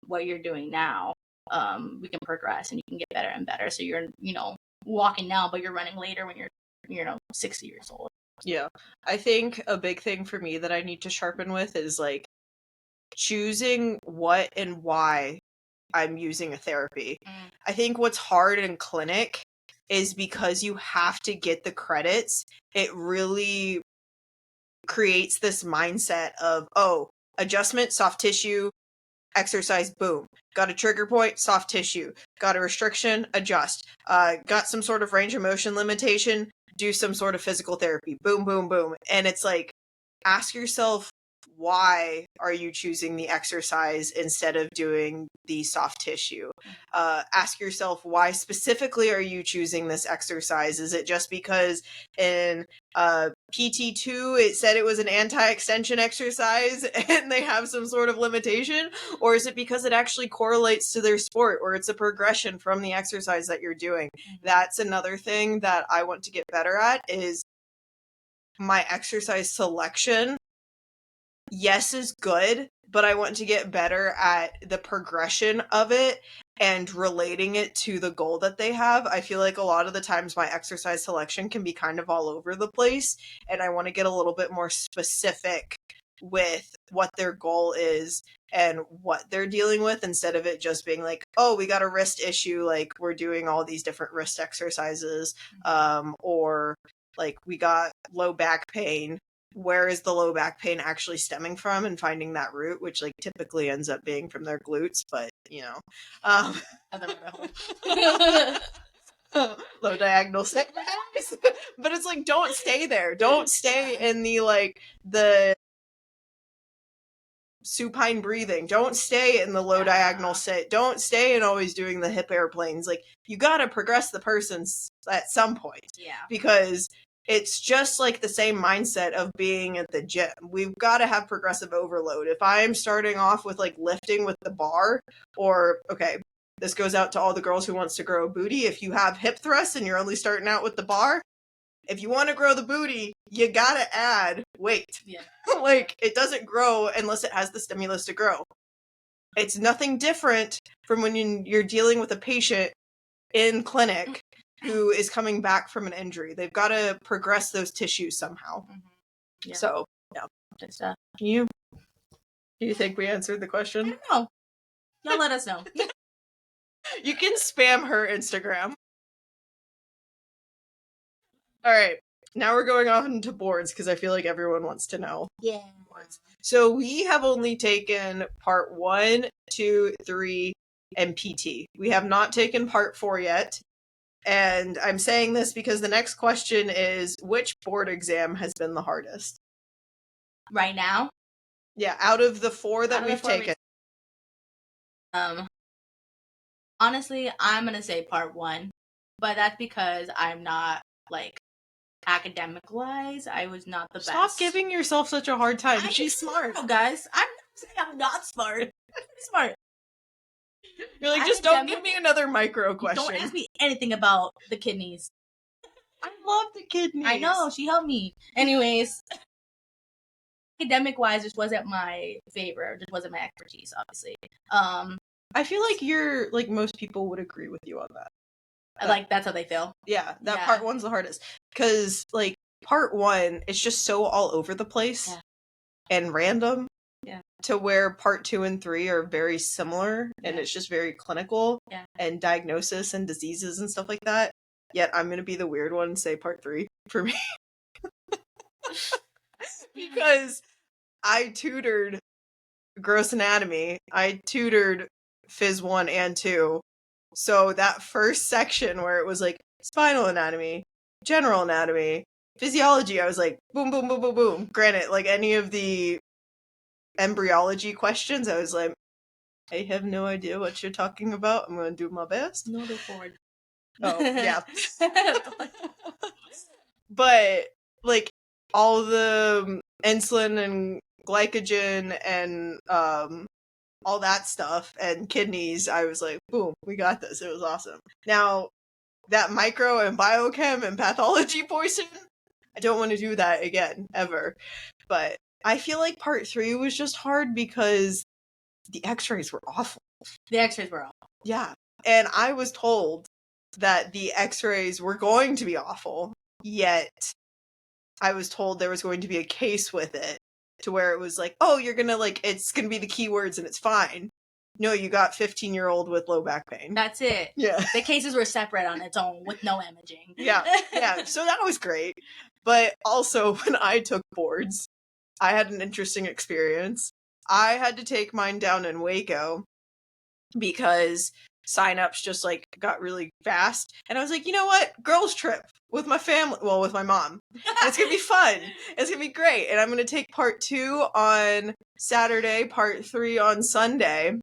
what you're doing now, we can progress and you can get better and better. So you're, walking now, but you're running later when you're 60 years old. Yeah. I think a big thing for me that I need to sharpen with is like choosing what and why I'm using a therapy. I think what's hard in clinic is because you have to get the credits, it really creates this mindset of, oh, adjustment, soft tissue, exercise, boom. Got a trigger point, soft tissue. Got a restriction, adjust. Got some sort of range of motion limitation, do some sort of physical therapy. Boom, boom, boom. And it's like, ask yourself, why are you choosing the exercise instead of doing the soft tissue? Ask yourself, why specifically are you choosing this exercise? Is it just because in PT2 it said it was an anti-extension exercise and they have some sort of limitation? Or is it because it actually correlates to their sport, or it's a progression from the exercise that you're doing? That's another thing that I want to get better at, is my exercise selection. Yes, is good, but I want to get better at the progression of it and relating it to the goal that they have. I feel like a lot of the times my exercise selection can be kind of all over the place, and I want to get a little bit more specific with what their goal is and what they're dealing with, instead of it just being like, oh, we got a wrist issue, like we're doing all these different wrist exercises, or like we got low back pain. Where is the low back pain actually stemming from, and finding that root, which like typically ends up being from their glutes, but low diagonal sit. But it's like, don't stay there. Don't stay in the supine breathing. Don't stay in the low diagonal sit. Don't stay in always doing the hip airplanes. Like, you gotta progress the person at some point. Yeah. Because it's just like the same mindset of being at the gym. We've got to have progressive overload. If I'm starting off with like lifting with the bar, or, okay, this goes out to all the girls who wants to grow a booty. If you have hip thrusts and you're only starting out with the bar, if you want to grow the booty, you got to add weight. Yeah. Like, it doesn't grow unless it has the stimulus to grow. It's nothing different from when you're dealing with a patient in clinic who is coming back from an injury. They've got to progress those tissues somehow. Yeah. So, yeah. Good stuff. Do you think we answered the question? I don't know. Y'all let us know. You can spam her Instagram. All right. Now we're going on to boards because I feel like everyone wants to know. Yeah. Boards. So we have only taken part 1, 2, 3, and PT. We have not taken part 4 yet. And I'm saying this because the next question is, which board exam has been the hardest? Right now? Yeah, out of the 4 that we've taken. Honestly, I'm going to say part 1, but that's because I'm not, like, academic-wise, I was not the best. Stop giving yourself such a hard time. She's smart. No, guys. I'm not saying I'm not smart. I'm pretty smart. You're like, just don't give me another micro question. Don't ask me anything about the kidneys. I love the kidneys. I know, she helped me. Anyways, academic-wise, just wasn't my favorite. Just wasn't my expertise, obviously. I feel like you're, like, most people would agree with you on that. Like, that's how they feel. Yeah, part 1's the hardest. Because, like, part 1, it's just so all over the place. Yeah. and random. Yeah. To where part 2 and 3 are very similar, and it's just very clinical and diagnosis and diseases and stuff like that. Yet I'm going to be the weird one and say part 3 for me. Because I tutored gross anatomy. I tutored Phys 1 and 2. So that first section where it was like spinal anatomy, general anatomy, physiology, I was like, boom, boom, boom, boom, boom. Granted, like any of the embryology questions, I was like, I have no idea what you're talking about. I'm going to do my best. No, go forward. Oh, yeah. But, like, all the insulin and glycogen and all that stuff and kidneys, I was like, boom, we got this. It was awesome. Now, that micro and biochem and pathology portion, I don't want to do that again, ever. But I feel like part 3 was just hard because the x-rays were awful. The x-rays were awful. Yeah. And I was told that the x-rays were going to be awful, yet I was told there was going to be a case with it to where it was like, oh, you're gonna like, it's gonna be the keywords and it's fine. No, you got 15-year-old with low back pain. That's it. Yeah. The cases were separate on its own with no imaging. Yeah. So that was great. But also, when I took boards, I had an interesting experience. I had to take mine down in Waco because signups just like got really fast. And I was like, you know what? Girls trip with my family. Well, with my mom. And it's going to be fun. It's going to be great. And I'm going to take part 2 on Saturday, part 3 on Sunday.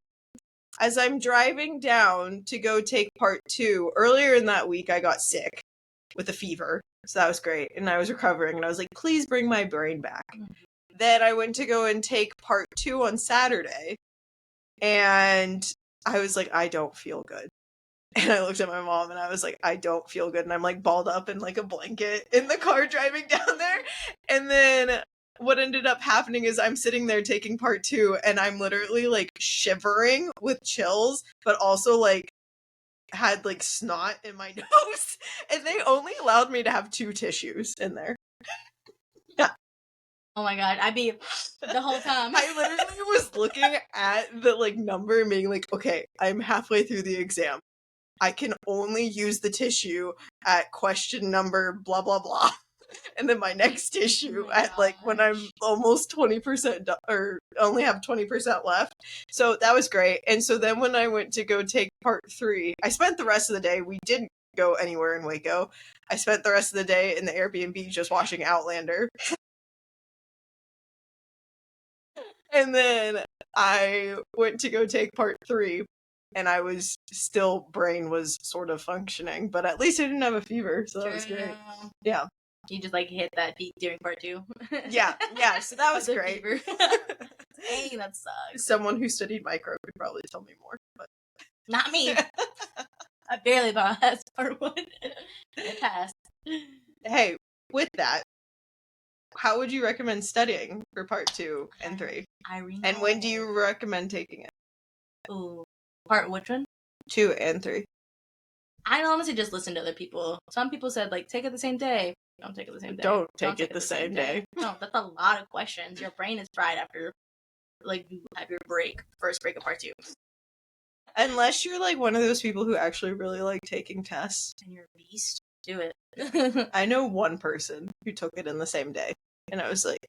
As I'm driving down to go take part 2, earlier in that week, I got sick with a fever. So that was great. And I was recovering. And I was like, please bring my brain back. Then I went to go and take part 2 on Saturday. And I was like, I don't feel good. And I looked at my mom and I was like, I don't feel good. And I'm like balled up in like a blanket in the car driving down there. And then what ended up happening is I'm sitting there taking part 2 and I'm literally like shivering with chills, but also like had like snot in my nose. And they only allowed me to have 2 tissues in there. Yeah. Oh my god, I'd be the whole time. I literally was looking at the like number and being like, okay, I'm halfway through the exam. I can only use the tissue at question number blah blah blah. And then my next tissue at like when I'm almost 20% or only have 20% left. So that was great. And so then when I went to go take part 3, I spent the rest of the day, we didn't go anywhere in Waco. I spent the rest of the day in the Airbnb just watching Outlander. And then I went to go take part 3, and I was still, brain was sort of functioning, but at least I didn't have a fever, so that was great. Yeah. You just like hit that peak during part 2. Yeah, so that was great. Dang, that sucks. Someone who studied micro could probably tell me more, but not me. I barely passed part 1. I passed. Hey, with that, how would you recommend studying for part 2 and 3? And when do you recommend taking it? Ooh. Part which one? 2 and 3. I honestly just listen to other people. Some people said, like, take it the same day. Don't take it the same day. Don't take it the same day. No, that's a lot of questions. Your brain is fried after, like, you have your first break of part 2. Unless you're, like, one of those people who actually really like taking tests. And you're a beast. Do it. I know one person who took it in the same day. And I was like,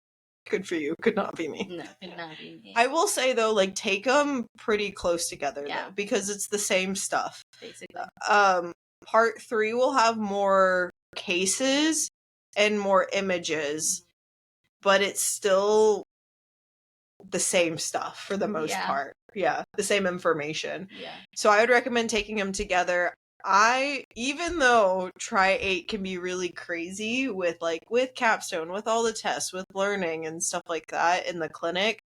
good for you. Could not be me. No, could not be me. I will say, though, like, take them pretty close together, though, because it's the same stuff. Basically. Part 3 will have more cases and more images, but it's still the same stuff for the most part. Yeah, the same information. Yeah. So I would recommend taking them together. Even though Try 8 can be really crazy with capstone, with all the tests, with learning and stuff like that in the clinic,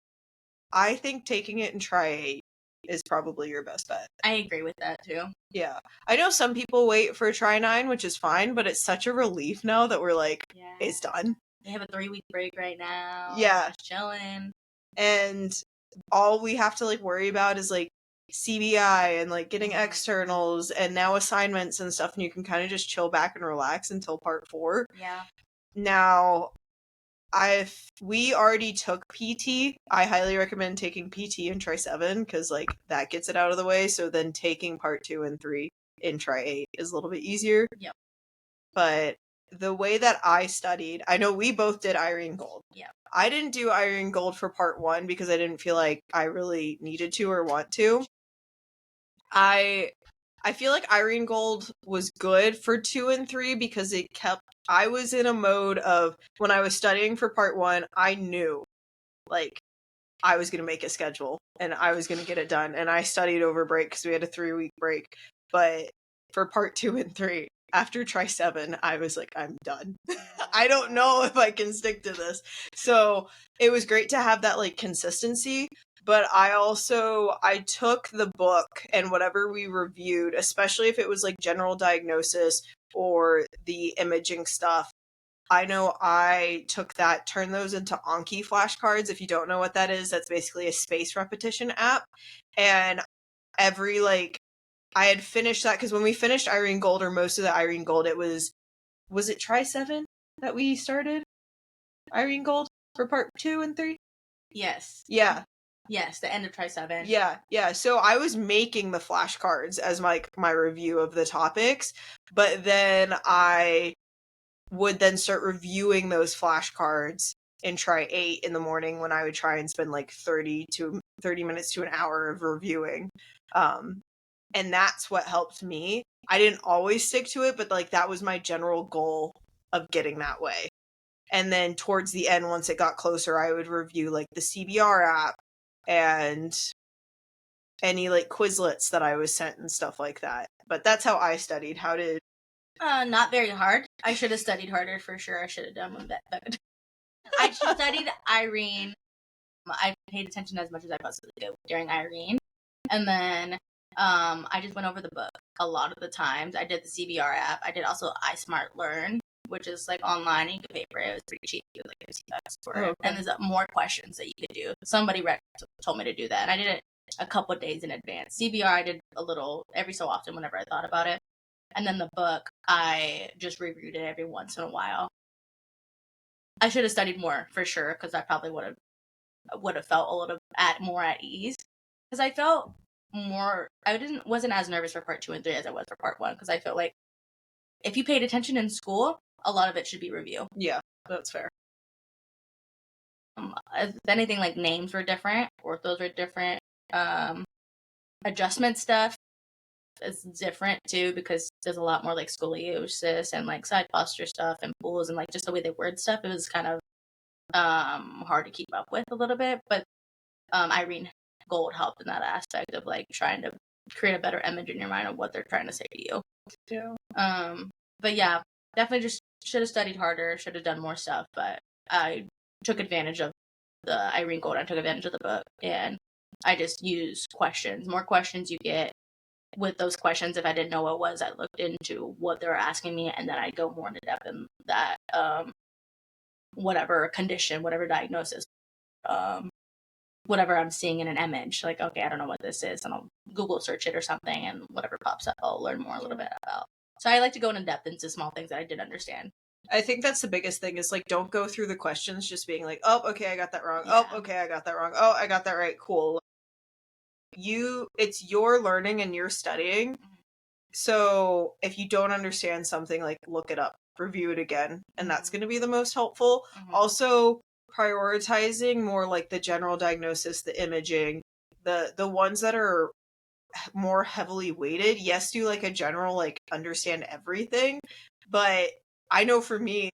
I think taking it in Try 8 is probably your best bet. I agree with that too. Yeah. I know some people wait for Try 9, which is fine, but it's such a relief now that we're like, it's done. They have a 3-week break right now. Yeah. Just chilling. And all we have to worry about is CBI and getting externals and now assignments and stuff, and you can kind of just chill back and relax until part 4. Yeah. Now, we already took PT. I highly recommend taking PT in Tri 7 because like that gets it out of the way. So then taking part 2 and 3 in Tri 8 is a little bit easier. Yep. But the way that I studied, I know we both did Irene Gold. Yeah. I didn't do Irene Gold for part 1 because I didn't feel like I really needed to or want to. I feel like Irene Gold was good for 2 and 3 because I was in a mode of when I was studying for part 1, I knew like I was going to make a schedule and I was going to get it done. And I studied over break because we had a 3-week break. But for part 2 and 3, after Tri 7, I was like, I'm done. I don't know if I can stick to this. So it was great to have that like consistency. But I took the book and whatever we reviewed, especially if it was like general diagnosis or the imaging stuff. I know I took that, turned those into Anki flashcards. If you don't know what that is, that's basically a space repetition app. And I had finished that because when we finished Irene Gold, or most of the Irene Gold, was it Tri 7 that we started Irene Gold for part 2 and 3? Yes. Yeah. Yes, the end of Tri 7. Yeah. So I was making the flashcards as my review of the topics, but then I would then start reviewing those flashcards in Tri 8 in the morning when I would try and spend like 30 minutes to an hour of reviewing. And that's what helped me. I didn't always stick to it, but like that was my general goal of getting that way. And then towards the end, once it got closer, I would review like the CBR app and any like Quizlets that I was sent and stuff like that. But that's how I studied. How did... Not very hard. I should have studied harder for sure. I should have done one better. I studied Irene. I paid attention as much as I possibly could during Irene. And then I just went over the book a lot of the times. I did the CBR app. I did also iSmart Learn, which is like online. You can pay for it. It was pretty cheap. It was like $50 for it. Okay. And there's more questions that you could do. Somebody told me to do that. And I did it a couple of days in advance. CBR, I did a little every so often whenever I thought about it. And then the book, I just reviewed it every once in a while. I should have studied more for sure because I probably would have felt a little more at ease because I felt more. Wasn't as nervous for part 2 and 3 as I was for part 1 because I felt like if you paid attention in school, a lot of it should be review. Yeah, that's fair. If anything, like names were different, orthos were different, adjustment stuff is different too because there's a lot more like scoliosis and like side posture stuff and pools and like just the way they word stuff. It was kind of hard to keep up with a little bit, but Irene Gold helped in that aspect of like trying to create a better image in your mind of what they're trying to say to you. Yeah. But yeah, definitely just should have studied harder, should have done more stuff, but I took advantage of the Irene Gold. I took advantage of the book and I just used questions. More questions you get with those questions. If I didn't know what it was, I looked into what they were asking me and then I'd go more into depth in that whatever condition, whatever diagnosis, whatever I'm seeing in an image. Like, okay, I don't know what this is, and I'll Google search it or something, and whatever pops up, I'll learn more a little bit about. So I like to go in depth into small things that I did understand. I think that's the biggest thing is like don't go through the questions just being like, oh, okay, I got that wrong. Yeah. Oh, okay, I got that wrong. Oh, I got that right. Cool. It's your learning and you're studying. So if you don't understand something, like look it up, review it again, and that's going to be the most helpful. Also, prioritizing more like the general diagnosis, the imaging, the ones that are more heavily weighted. Yes, do like a general like understand everything, but I know for me,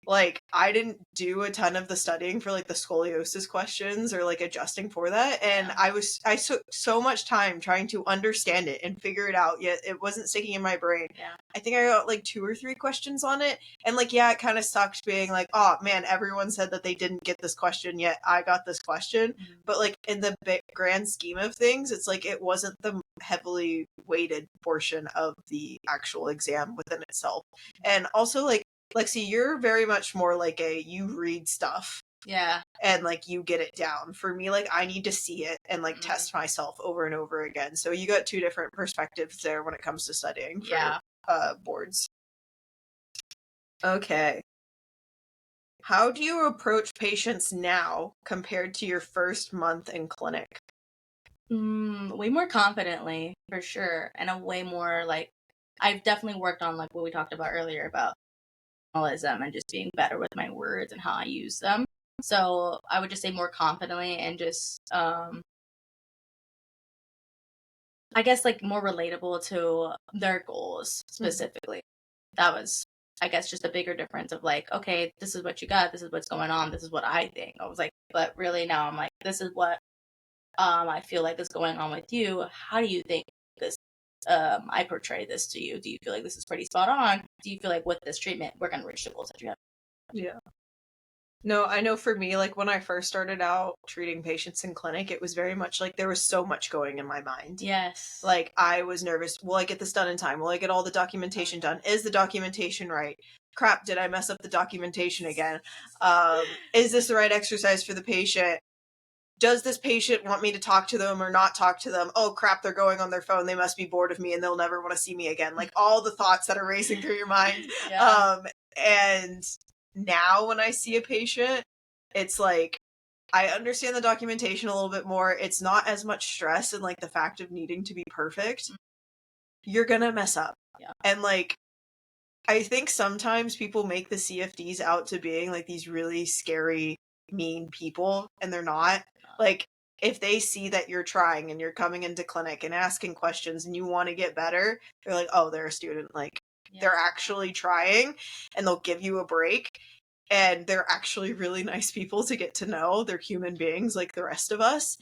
like I didn't do a ton of the studying for like the scoliosis questions or like adjusting for that, and I took so much time trying to understand it and figure it out, yet it wasn't sticking in my brain. I think I got like 2 or 3 questions on it, and like it kind of sucked being like, oh man, everyone said that they didn't get this question, yet I got this question. But like in the grand scheme of things, it's like it wasn't the heavily weighted portion of the actual exam within itself. And also like Lexi, you're very much more like you read stuff. Yeah. And like you get it down. For me, like I need to see it and like test myself over and over again. So you got 2 different perspectives there when it comes to studying for boards. Okay. How do you approach patients now compared to your first month in clinic? Way more confidently, for sure, and a way more, like, I've definitely worked on, like, what we talked about earlier about journalism and just being better with my words and how I use them. So I would just say more confidently and just, I guess, like, more relatable to their goals specifically. That was, I guess, just a bigger difference of like, okay, this is what you got, this is what's going on, this is what I think. I was like, but really now I'm like, this is what I feel like is going on with you. How do you think this I portray this to you? Do you feel like this is pretty spot on? Do you feel like with this treatment we're gonna reach the goals that you have? Yeah. No, I know for me, like when I first started out treating patients in clinic, it was very much like there was so much going in my mind. Yes. Like I was nervous. Will I get this done in time? Will I get all the documentation done? Is the documentation right? Crap, did I mess up the documentation again? Is this the right exercise for the patient? Does this patient want me to talk to them or not talk to them? Oh crap, they're going on their phone. They must be bored of me and they'll never want to see me again. Like all the thoughts that are racing through your mind. Yeah. And now when I see a patient, it's like I understand the documentation a little bit more. It's not as much stress and like the fact of needing to be perfect. You're gonna mess up. Yeah. And like I think sometimes people make the CFDs out to being like these really scary, mean people, and they're not. Like, if they see that you're trying and you're coming into clinic and asking questions and you want to get better, they're like, oh, they're a student. Like, they're actually trying, and they'll give you a break. And they're actually really nice people to get to know. They're human beings like the rest of us.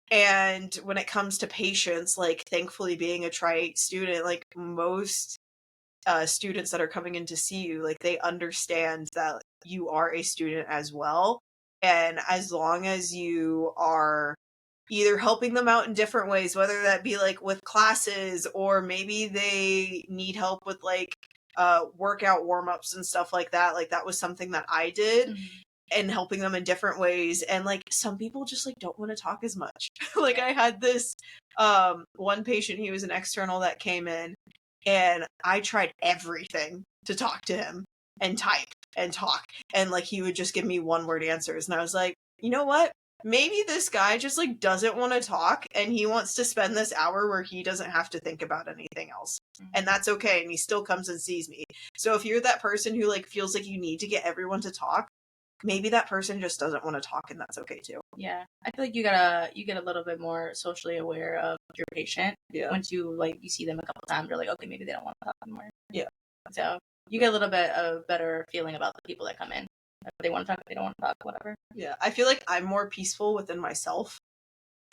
And when it comes to patients, like, thankfully being a Tri-8 student, like, most students that are coming in to see you, like they understand that you are a student as well. And as long as you are either helping them out in different ways, whether that be like with classes or maybe they need help with like workout warm-ups and stuff like that was something that I did. And helping them in different ways. And like some people just like don't want to talk as much. Like I had this one patient, he was an external that came in, and I tried everything to talk to him and type and talk. And like he would just give me one word answers. And I was like, you know what? Maybe this guy just like doesn't want to talk and he wants to spend this hour where he doesn't have to think about anything else. And that's okay. And he still comes and sees me. So if you're that person who like feels like you need to get everyone to talk, maybe that person just doesn't want to talk, and that's okay too. Yeah, I feel like you get a little bit more socially aware of your patient. Yeah. Once you see them a couple times, you're like, okay, maybe they don't want to talk anymore. Yeah. So you get a little bit of better feeling about the people that come in. If they want to talk, if they don't want to talk, whatever. Yeah, I feel like I'm more peaceful within myself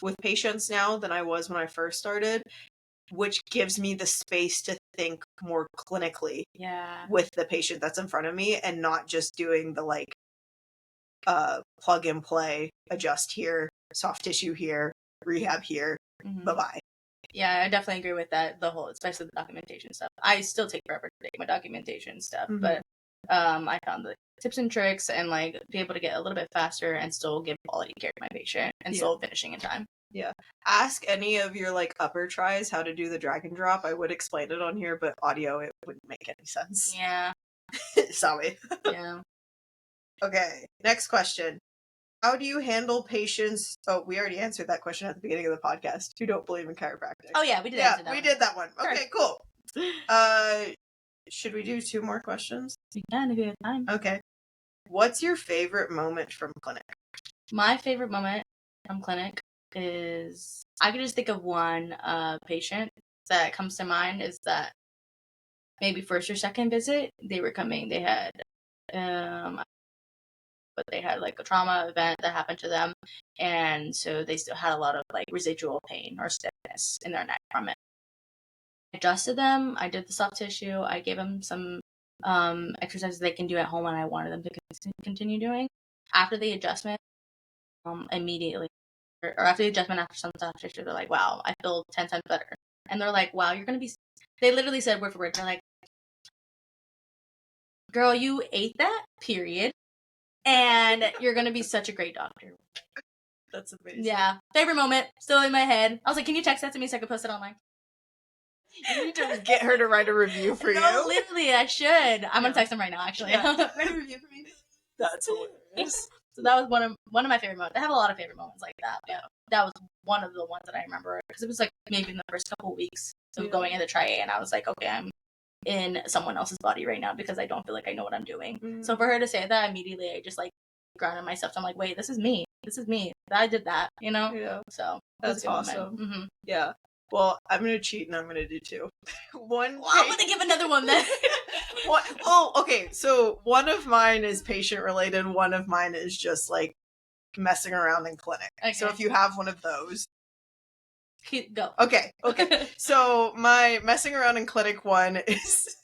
with patients now than I was when I first started, which gives me the space to think more clinically. Yeah. With the patient that's in front of me and not just doing the like plug and play, adjust here, soft tissue here, rehab here, bye-bye. Yeah, I definitely agree with that. The whole, especially the documentation stuff. I still take forever to take my documentation stuff, but I found the tips and tricks and like be able to get a little bit faster and still give quality care to my patient and still finishing in time. Yeah. Ask any of your like upper tries how to do the drag and drop. I would explain it on here, but audio it wouldn't make any sense. Yeah. Sorry. Yeah. Okay, next question. How do you handle patients? Oh, we already answered that question at the beginning of the podcast. Who don't believe in chiropractic? Oh yeah, we did. Yeah, we did that one. Sure. Okay, cool. Should we do 2 more questions? We can if you have time. Okay. What's your favorite moment from clinic? My favorite moment from clinic is I can just think of one patient that comes to mind is that maybe first or second visit they were coming. They had but they had like a trauma event that happened to them, and so they still had a lot of like residual pain or stiffness in their neck from it. I adjusted them. I did the soft tissue. I gave them some exercises they can do at home, and I wanted them to continue doing. After the adjustment, immediately, or after the adjustment, after some soft tissue, they're like, "Wow, I feel 10 times better." And they're like, "Wow, you're gonna be." They literally said word for word. They're like, "Girl, you ate that. Period." And you're gonna be such a great doctor. That's amazing. Yeah. Favorite moment, still in my head. I was like, can you text that to me so I can post it online? You need to get her to write a review for you. No, literally, I should. I'm gonna text them right now, actually. Yeah. Write a review for me. That's hilarious. So that was one of my favorite moments. I have a lot of favorite moments like that, but that was one of the ones that I remember because it was like maybe in the first couple of weeks of going into Tri-A, and I was like, okay, I'm in someone else's body right now because I don't feel like I know what I'm doing. So for her to say that, immediately I just like grounded myself. So I'm like, wait, this is me. I did that, you know? Yeah. So that's awesome. Mm-hmm. Yeah. Well, I'm gonna cheat and I'm gonna do two. I'm gonna give another one then. Okay. So one of mine is patient related. One of mine is just like messing around in clinic. Okay. So if you have one of those, go. Okay. So my messing around in clinic one is.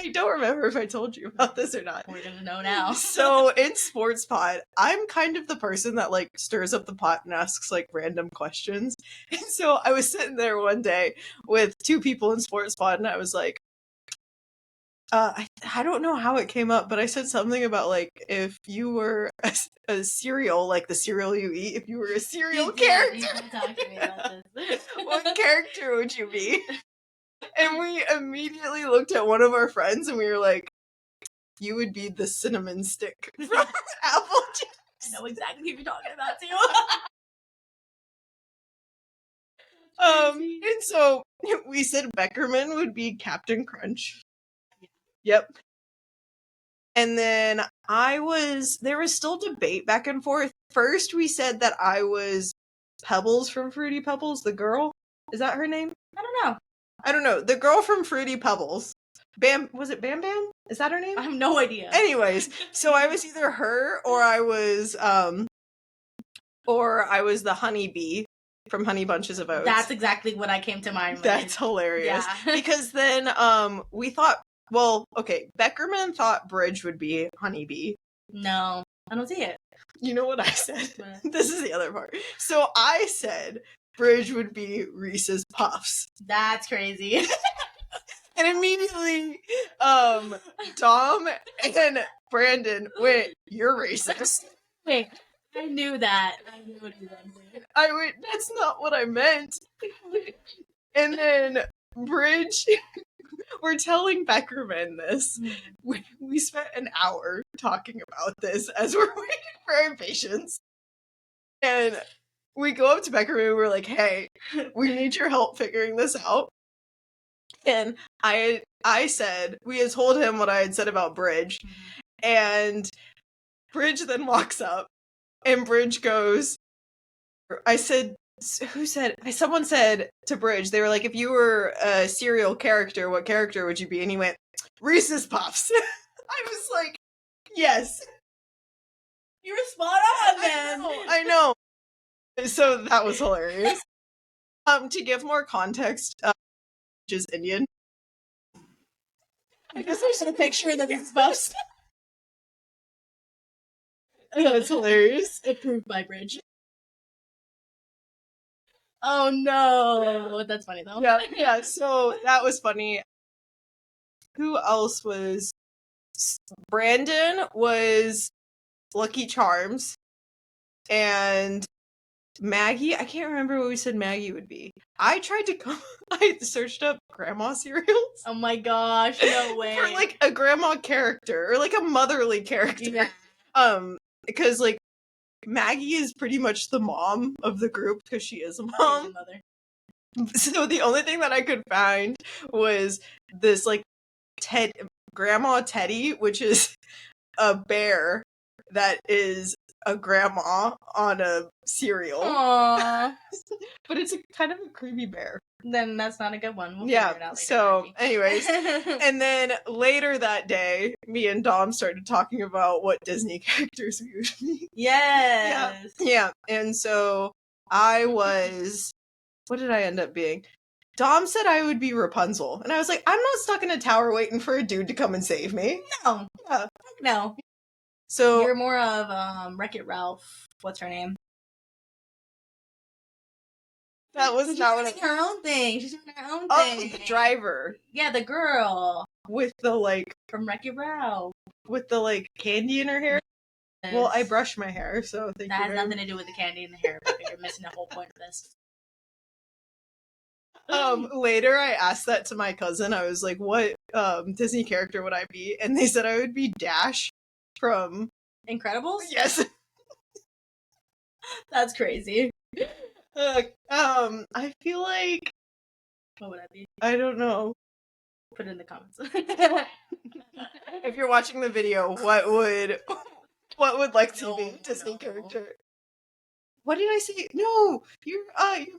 I don't remember if I told you about this or not. We're gonna know now. So in Sports Pod, I'm kind of the person that like stirs up the pot and asks like random questions. And so I was sitting there one day with two people in Sports Pod, and I was like, I don't know how it came up, but I said something about like if you were a cereal, like the cereal you eat, if you were a cereal character, you talk to me about this. what character would you be? And we immediately looked at one of our friends and we were like, you would be the cinnamon stick from Applejack. I know exactly who you're talking about too. And so we said Beckerman would be Captain Crunch. Yep. And then there was still debate back and forth. First we said that I was Pebbles from Fruity Pebbles, the girl. Is that her name? I don't know. The girl from Fruity Pebbles. Was it Bam Bam? Is that her name? I have no idea. Anyways, so I was either her or I was the honeybee from Honey Bunches of Oats. That's exactly what I came to mind with. That's hilarious. Yeah. Because then we thought, Beckerman thought Bridge would be honeybee. No, I don't see it. You know what I said? This is the other part. So I said Bridge would be Reese's Puffs. That's crazy. And immediately, Dom and Brandon went, "You're racist." Wait, I knew that. I knew what you meant. I went, "That's not what I meant." And then Bridge, we're telling Beckerman this. We spent an hour talking about this as we're waiting for our patients. And we go up to Beckerman and we're like, "Hey, we need your help figuring this out." And I said, we had told him what I had said about Bridge. And Bridge then walks up and Bridge goes, someone said to Bridge, they were like, if you were a serial character, what character would you be? And he went, Reese's Puffs. I was like, yes. You were spot on then. I know. So that was hilarious. To give more context, is Indian. I guess there's a picture of the Reese's Puffs. That's hilarious. Approved by Bridge. Oh no, that's funny though. Yeah. So that was funny. Who else was? Brandon was Lucky Charms, and Maggie. I can't remember what we said Maggie would be. I searched up grandma cereals. Oh my gosh, no way. For like a grandma character or like a motherly character. Yeah. Because like Maggie is pretty much the mom of the group because she is a mom. So the only thing that I could find was this like Grandma Teddy, which is a bear that is a grandma on a cereal. Aww. But it's kind of a creepy bear. Then that's not a good one. We'll figure it out later. So anyways, and then later that day, me and Dom started talking about what Disney characters we would be. Yes. Yeah. And so I was, what did I end up being? Dom said I would be Rapunzel. And I was like, I'm not stuck in a tower waiting for a dude to come and save me. No. Yeah. No. So you're more of Wreck-It Ralph. What's her name? That was not what She's doing her own thing. She's doing her own thing. The driver. Yeah, the girl. With the like from Wreck-It Ralph. With the like candy in her hair. Yes. Well, I brush my hair, so that has nothing to do with the candy in the hair, but you're missing the whole point of this. Later I asked that to my cousin. I was like, what Disney character would I be? And they said I would be Dash from Incredibles? Yes. That's crazy. I feel like, What would that be? I don't know. Put it in the comments. If you're watching the video, what would Lexi be? Disney No. character. What did I say? No, you're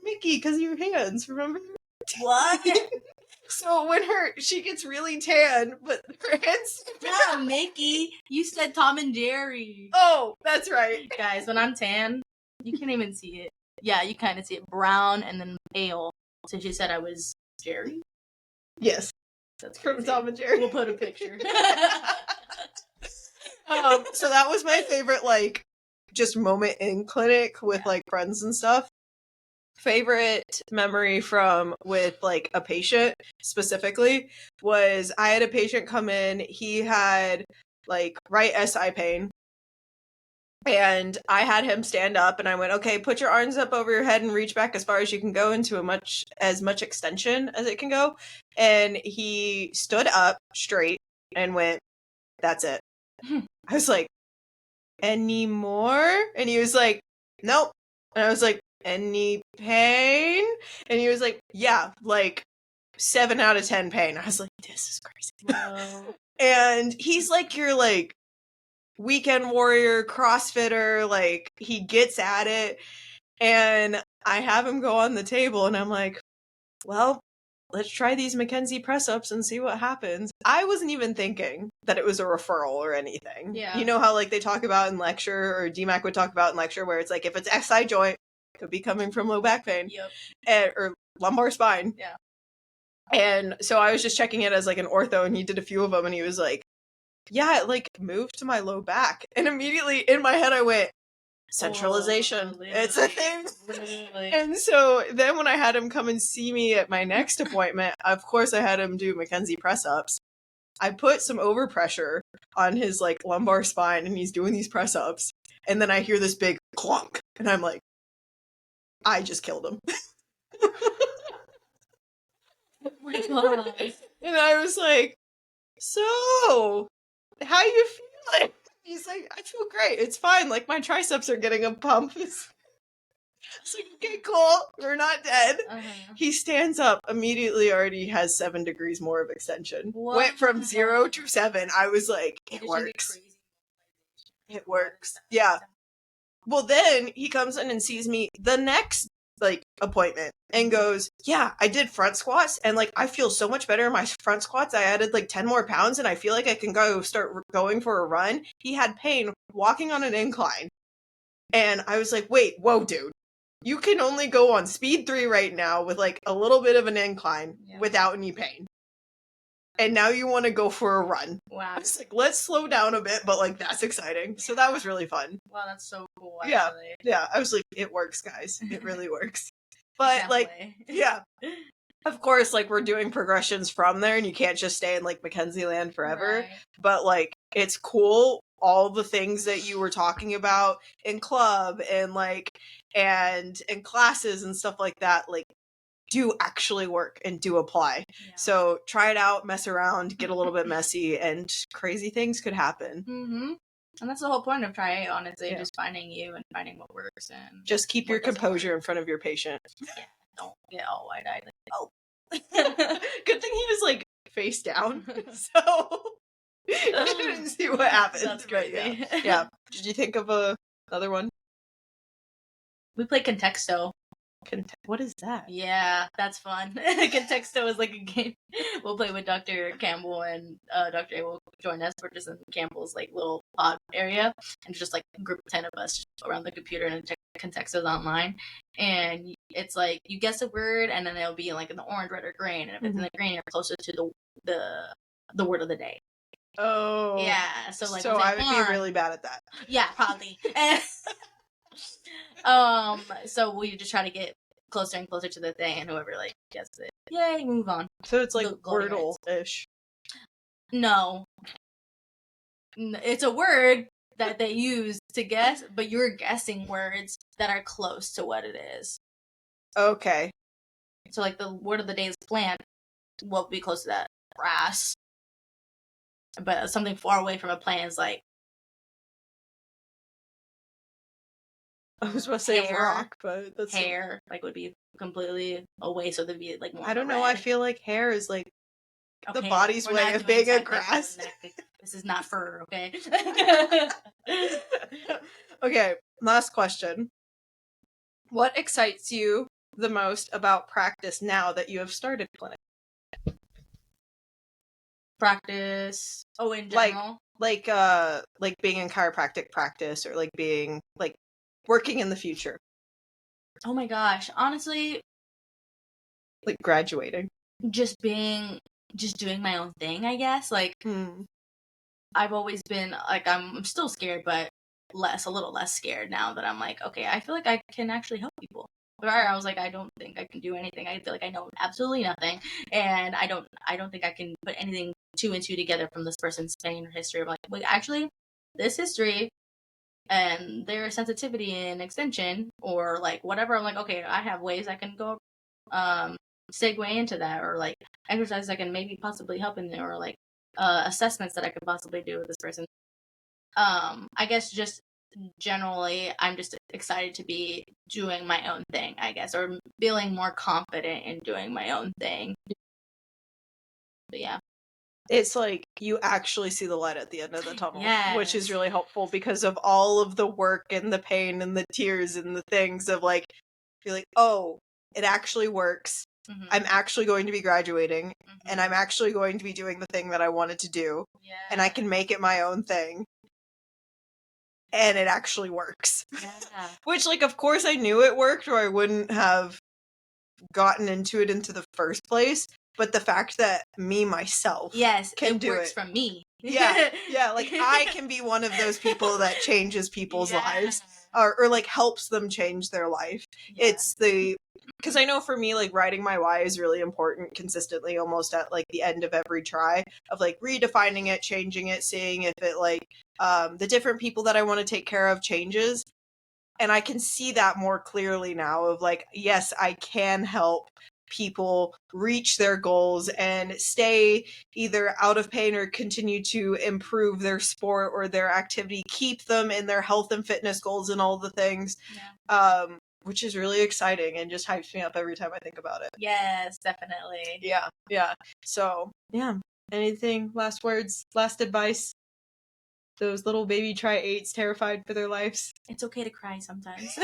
Mickey because of your hands. Remember? What? So when she gets really tan, but her hands. Not Mickey. You said Tom and Jerry. Oh, that's right. Guys, when I'm tan, you can't even see it. Yeah, you kind of see it. Brown and then pale. So she said I was Jerry. Yes, That's from crazy. Tom and Jerry. We'll put a picture. So that was my favorite, like, just moment in clinic with like friends and stuff. Favorite memory with like a patient specifically was I had a patient come in. He had like right SI pain. And I had him stand up and I went, okay, put your arms up over your head and reach back as far as you can go into as much extension as it can go. And he stood up straight and went, that's it. I was like, any more? And he was like, nope. And I was like, any pain? And he was like, yeah, like 7 out of 10 pain. I was like, this is crazy. Whoa. And he's like your like weekend warrior, CrossFitter, like he gets at it. And I have him go on the table and I'm like, well, let's try these Mackenzie press-ups and see what happens. I wasn't even thinking that it was a referral or anything. Yeah. You know how like they talk about in lecture, or DMAC would talk about in lecture, where it's like if it's SI joint, it could be coming from low back pain. Yep. Or lumbar spine. Yeah. And so I was just checking it as like an ortho, and he did a few of them, and he was like, yeah, it like moved to my low back. And immediately in my head I went, centralization. It's a thing. Literally. And so then when I had him come and see me at my next appointment, of course I had him do Mackenzie press-ups. I put some overpressure on his like lumbar spine and he's doing these press-ups. And then I hear this big clunk and I'm like, I just killed him. Oh my god. And I was like, so how you feeling? He's like, I feel great. It's fine. Like my triceps are getting a pump. It's like, okay, cool. We're not dead. Uh-huh. He stands up immediately, already has 7 degrees more of extension. What? Went from 0 to 7. I was like, it works. It works. Yeah. Well, then he comes in and sees me the next like appointment and goes, yeah, I did front squats and like I feel so much better in my front squats. I added like 10 more pounds and I feel like I can start going for a run. He had pain walking on an incline. And I was like, wait, whoa, dude. You can only go on speed 3 right now with like a little bit of an incline without any pain. And now you want to go for a run. Wow. I was like, let's slow down a bit, but like that's exciting. So that was really fun. Wow, that's so cool, actually. Yeah. I was like, it works, guys. It really works. But like, yeah. Of course, like we're doing progressions from there and you can't just stay in like Mackenzie land forever. Right. But like, it's cool. All the things that you were talking about in club and like, and in classes and stuff like that, like do actually work and do apply. Yeah. So try it out, mess around, get a little bit messy, and crazy things could happen. Mm-hmm. And that's the whole point of try it, honestly, just finding you and finding what works. And just keep your composure in front of your patient. Yeah, don't get all wide-eyed. Like, oh. Good thing he was like face down, so you didn't see what happened. That's crazy. Yeah. Did you think of another one? We play Contexto. What is that? Yeah, that's fun. Contexto is like a game we'll play with Dr. Campbell, and Dr. A will join us. We're just in Campbell's like little pod area, and just like a group of 10 of us just around the computer, and Contexto's online. And it's like you guess a word, and then it'll be like in the orange, red, or green. And if it's in the green, you're closer to the word of the day. Oh. Yeah. So like, I would be really bad at that. Yeah, probably. So we just try to get closer and closer to the thing, and whoever like gets it, yay, move on. So it's like Wordle-ish. No, it's a word that they use to guess, but you're guessing words that are close to what it is. Okay. So like the word of the day is plant. What would be close to that? Grass. But something far away from a plant is like I was about to say Hair. rock, but that's hair like would be completely away, so there'd be like more. I don't know. red. I feel like hair is like the Okay, body's we're way not of doing being a scientific grass. This is not fur, okay? Okay, last question. What excites you the most about practice now that you have started clinic? Practice. Oh, in general? Like being in chiropractic practice, or like being like working in the future. Oh my gosh. Honestly, Like graduating. just doing my own thing, I guess. Like, I've always been, like, I'm still scared, but a little less scared now that I'm like, okay, I feel like I can actually help people. Prior, I was like, I don't think I can do anything. I feel like I know absolutely nothing, and I don't think I can put anything two and two together from this person's pain or history. I'm like, wait, actually, this history and their sensitivity and extension, or like whatever. I'm like, okay, I have ways I can go, segue into that, or like exercises that can maybe possibly help in there, or like assessments that I could possibly do with this person. I guess just generally, I'm just excited to be doing my own thing, I guess, or feeling more confident in doing my own thing. But yeah. It's like you actually see the light at the end of the tunnel, which is Yes. really helpful because of all of the work and the pain and the tears and the things of like, feel like, oh, it actually works. Mm-hmm. I'm actually going to be graduating, Mm-hmm. and I'm actually going to be doing the thing that I wanted to do, Yeah. and I can make it my own thing. And it actually works. Yeah. Which, like, of course I knew it worked, or I wouldn't have gotten into it into the first place. But the fact that me, myself, can it do works it. from me. Yeah, like, I can be one of those people that changes people's Yeah. lives. Or, like, helps them change their life. Yeah. It's because I know for me, like, writing my why is really important consistently, almost at, like, the end of every try, of, like, redefining it, changing it, seeing if it, like, the different people that I want to take care of changes. And I can see that more clearly now of, like, yes, I can help people reach their goals and stay either out of pain or continue to improve their sport or their activity, keep them in their health and fitness goals and all the things. Yeah. Which is really exciting and just hypes me up every time I think about it. Yes, definitely. Yeah. So, yeah. Anything, last words, last advice? Those little baby tri-8s terrified for their lives. It's okay to cry sometimes.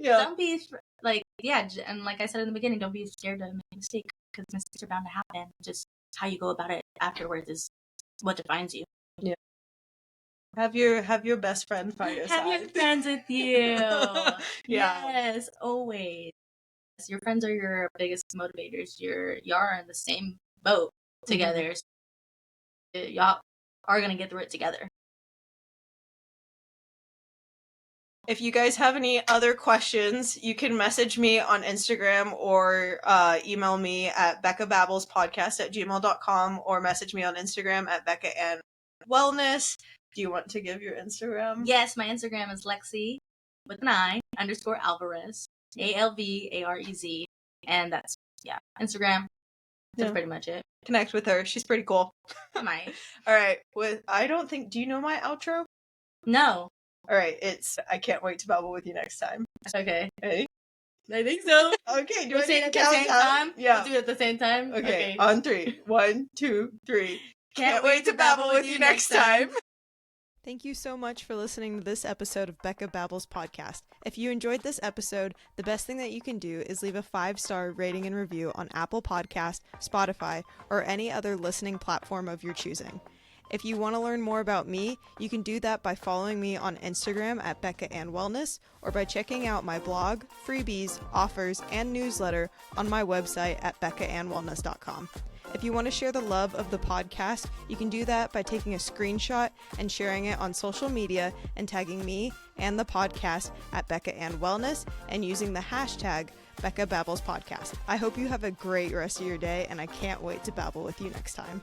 Don't be like, and like I said in the beginning, don't be scared to make a mistake, because mistakes are bound to happen. Just how you go about it afterwards is what defines you. Yeah. Have your best friend by your side. Have your friends with you. Yeah. Yes, always. Your friends are your biggest motivators. Y'all in the same boat together. Mm-hmm. So y'all are gonna get through it together. If you guys have any other questions, you can message me on Instagram or email me at beccababbles@gmail.com, or message me on Instagram at Becca and Wellness. Do you want to give your Instagram? Yes, my Instagram is Lexi with an I _Alvarez, ALVAREZ, and that's Instagram. That's pretty much it. Connect with her. She's pretty cool. I might. All right. Do you know my outro? No. All right. It's I can't wait to babble with you next time. Okay. Hey? I think so. Okay. Do we I say need it to at the count same down? time? Yeah. Let's do it at the same time? Okay. On 3. 1, 2, 3. Can't wait to babble with you next time. Thank you so much for listening to this episode of Becca Babbles podcast. If you enjoyed this episode, the best thing that you can do is leave a 5-star rating and review on Apple Podcast, Spotify, or any other listening platform of your choosing. If you want to learn more about me, you can do that by following me on Instagram at Becca and Wellness, or by checking out my blog, freebies, offers, and newsletter on my website at beccaandwellness.com. If you want to share the love of the podcast, you can do that by taking a screenshot and sharing it on social media and tagging me and the podcast at Becca and Wellness and using the hashtag Becca Babbles Podcast. I hope you have a great rest of your day, and I can't wait to babble with you next time.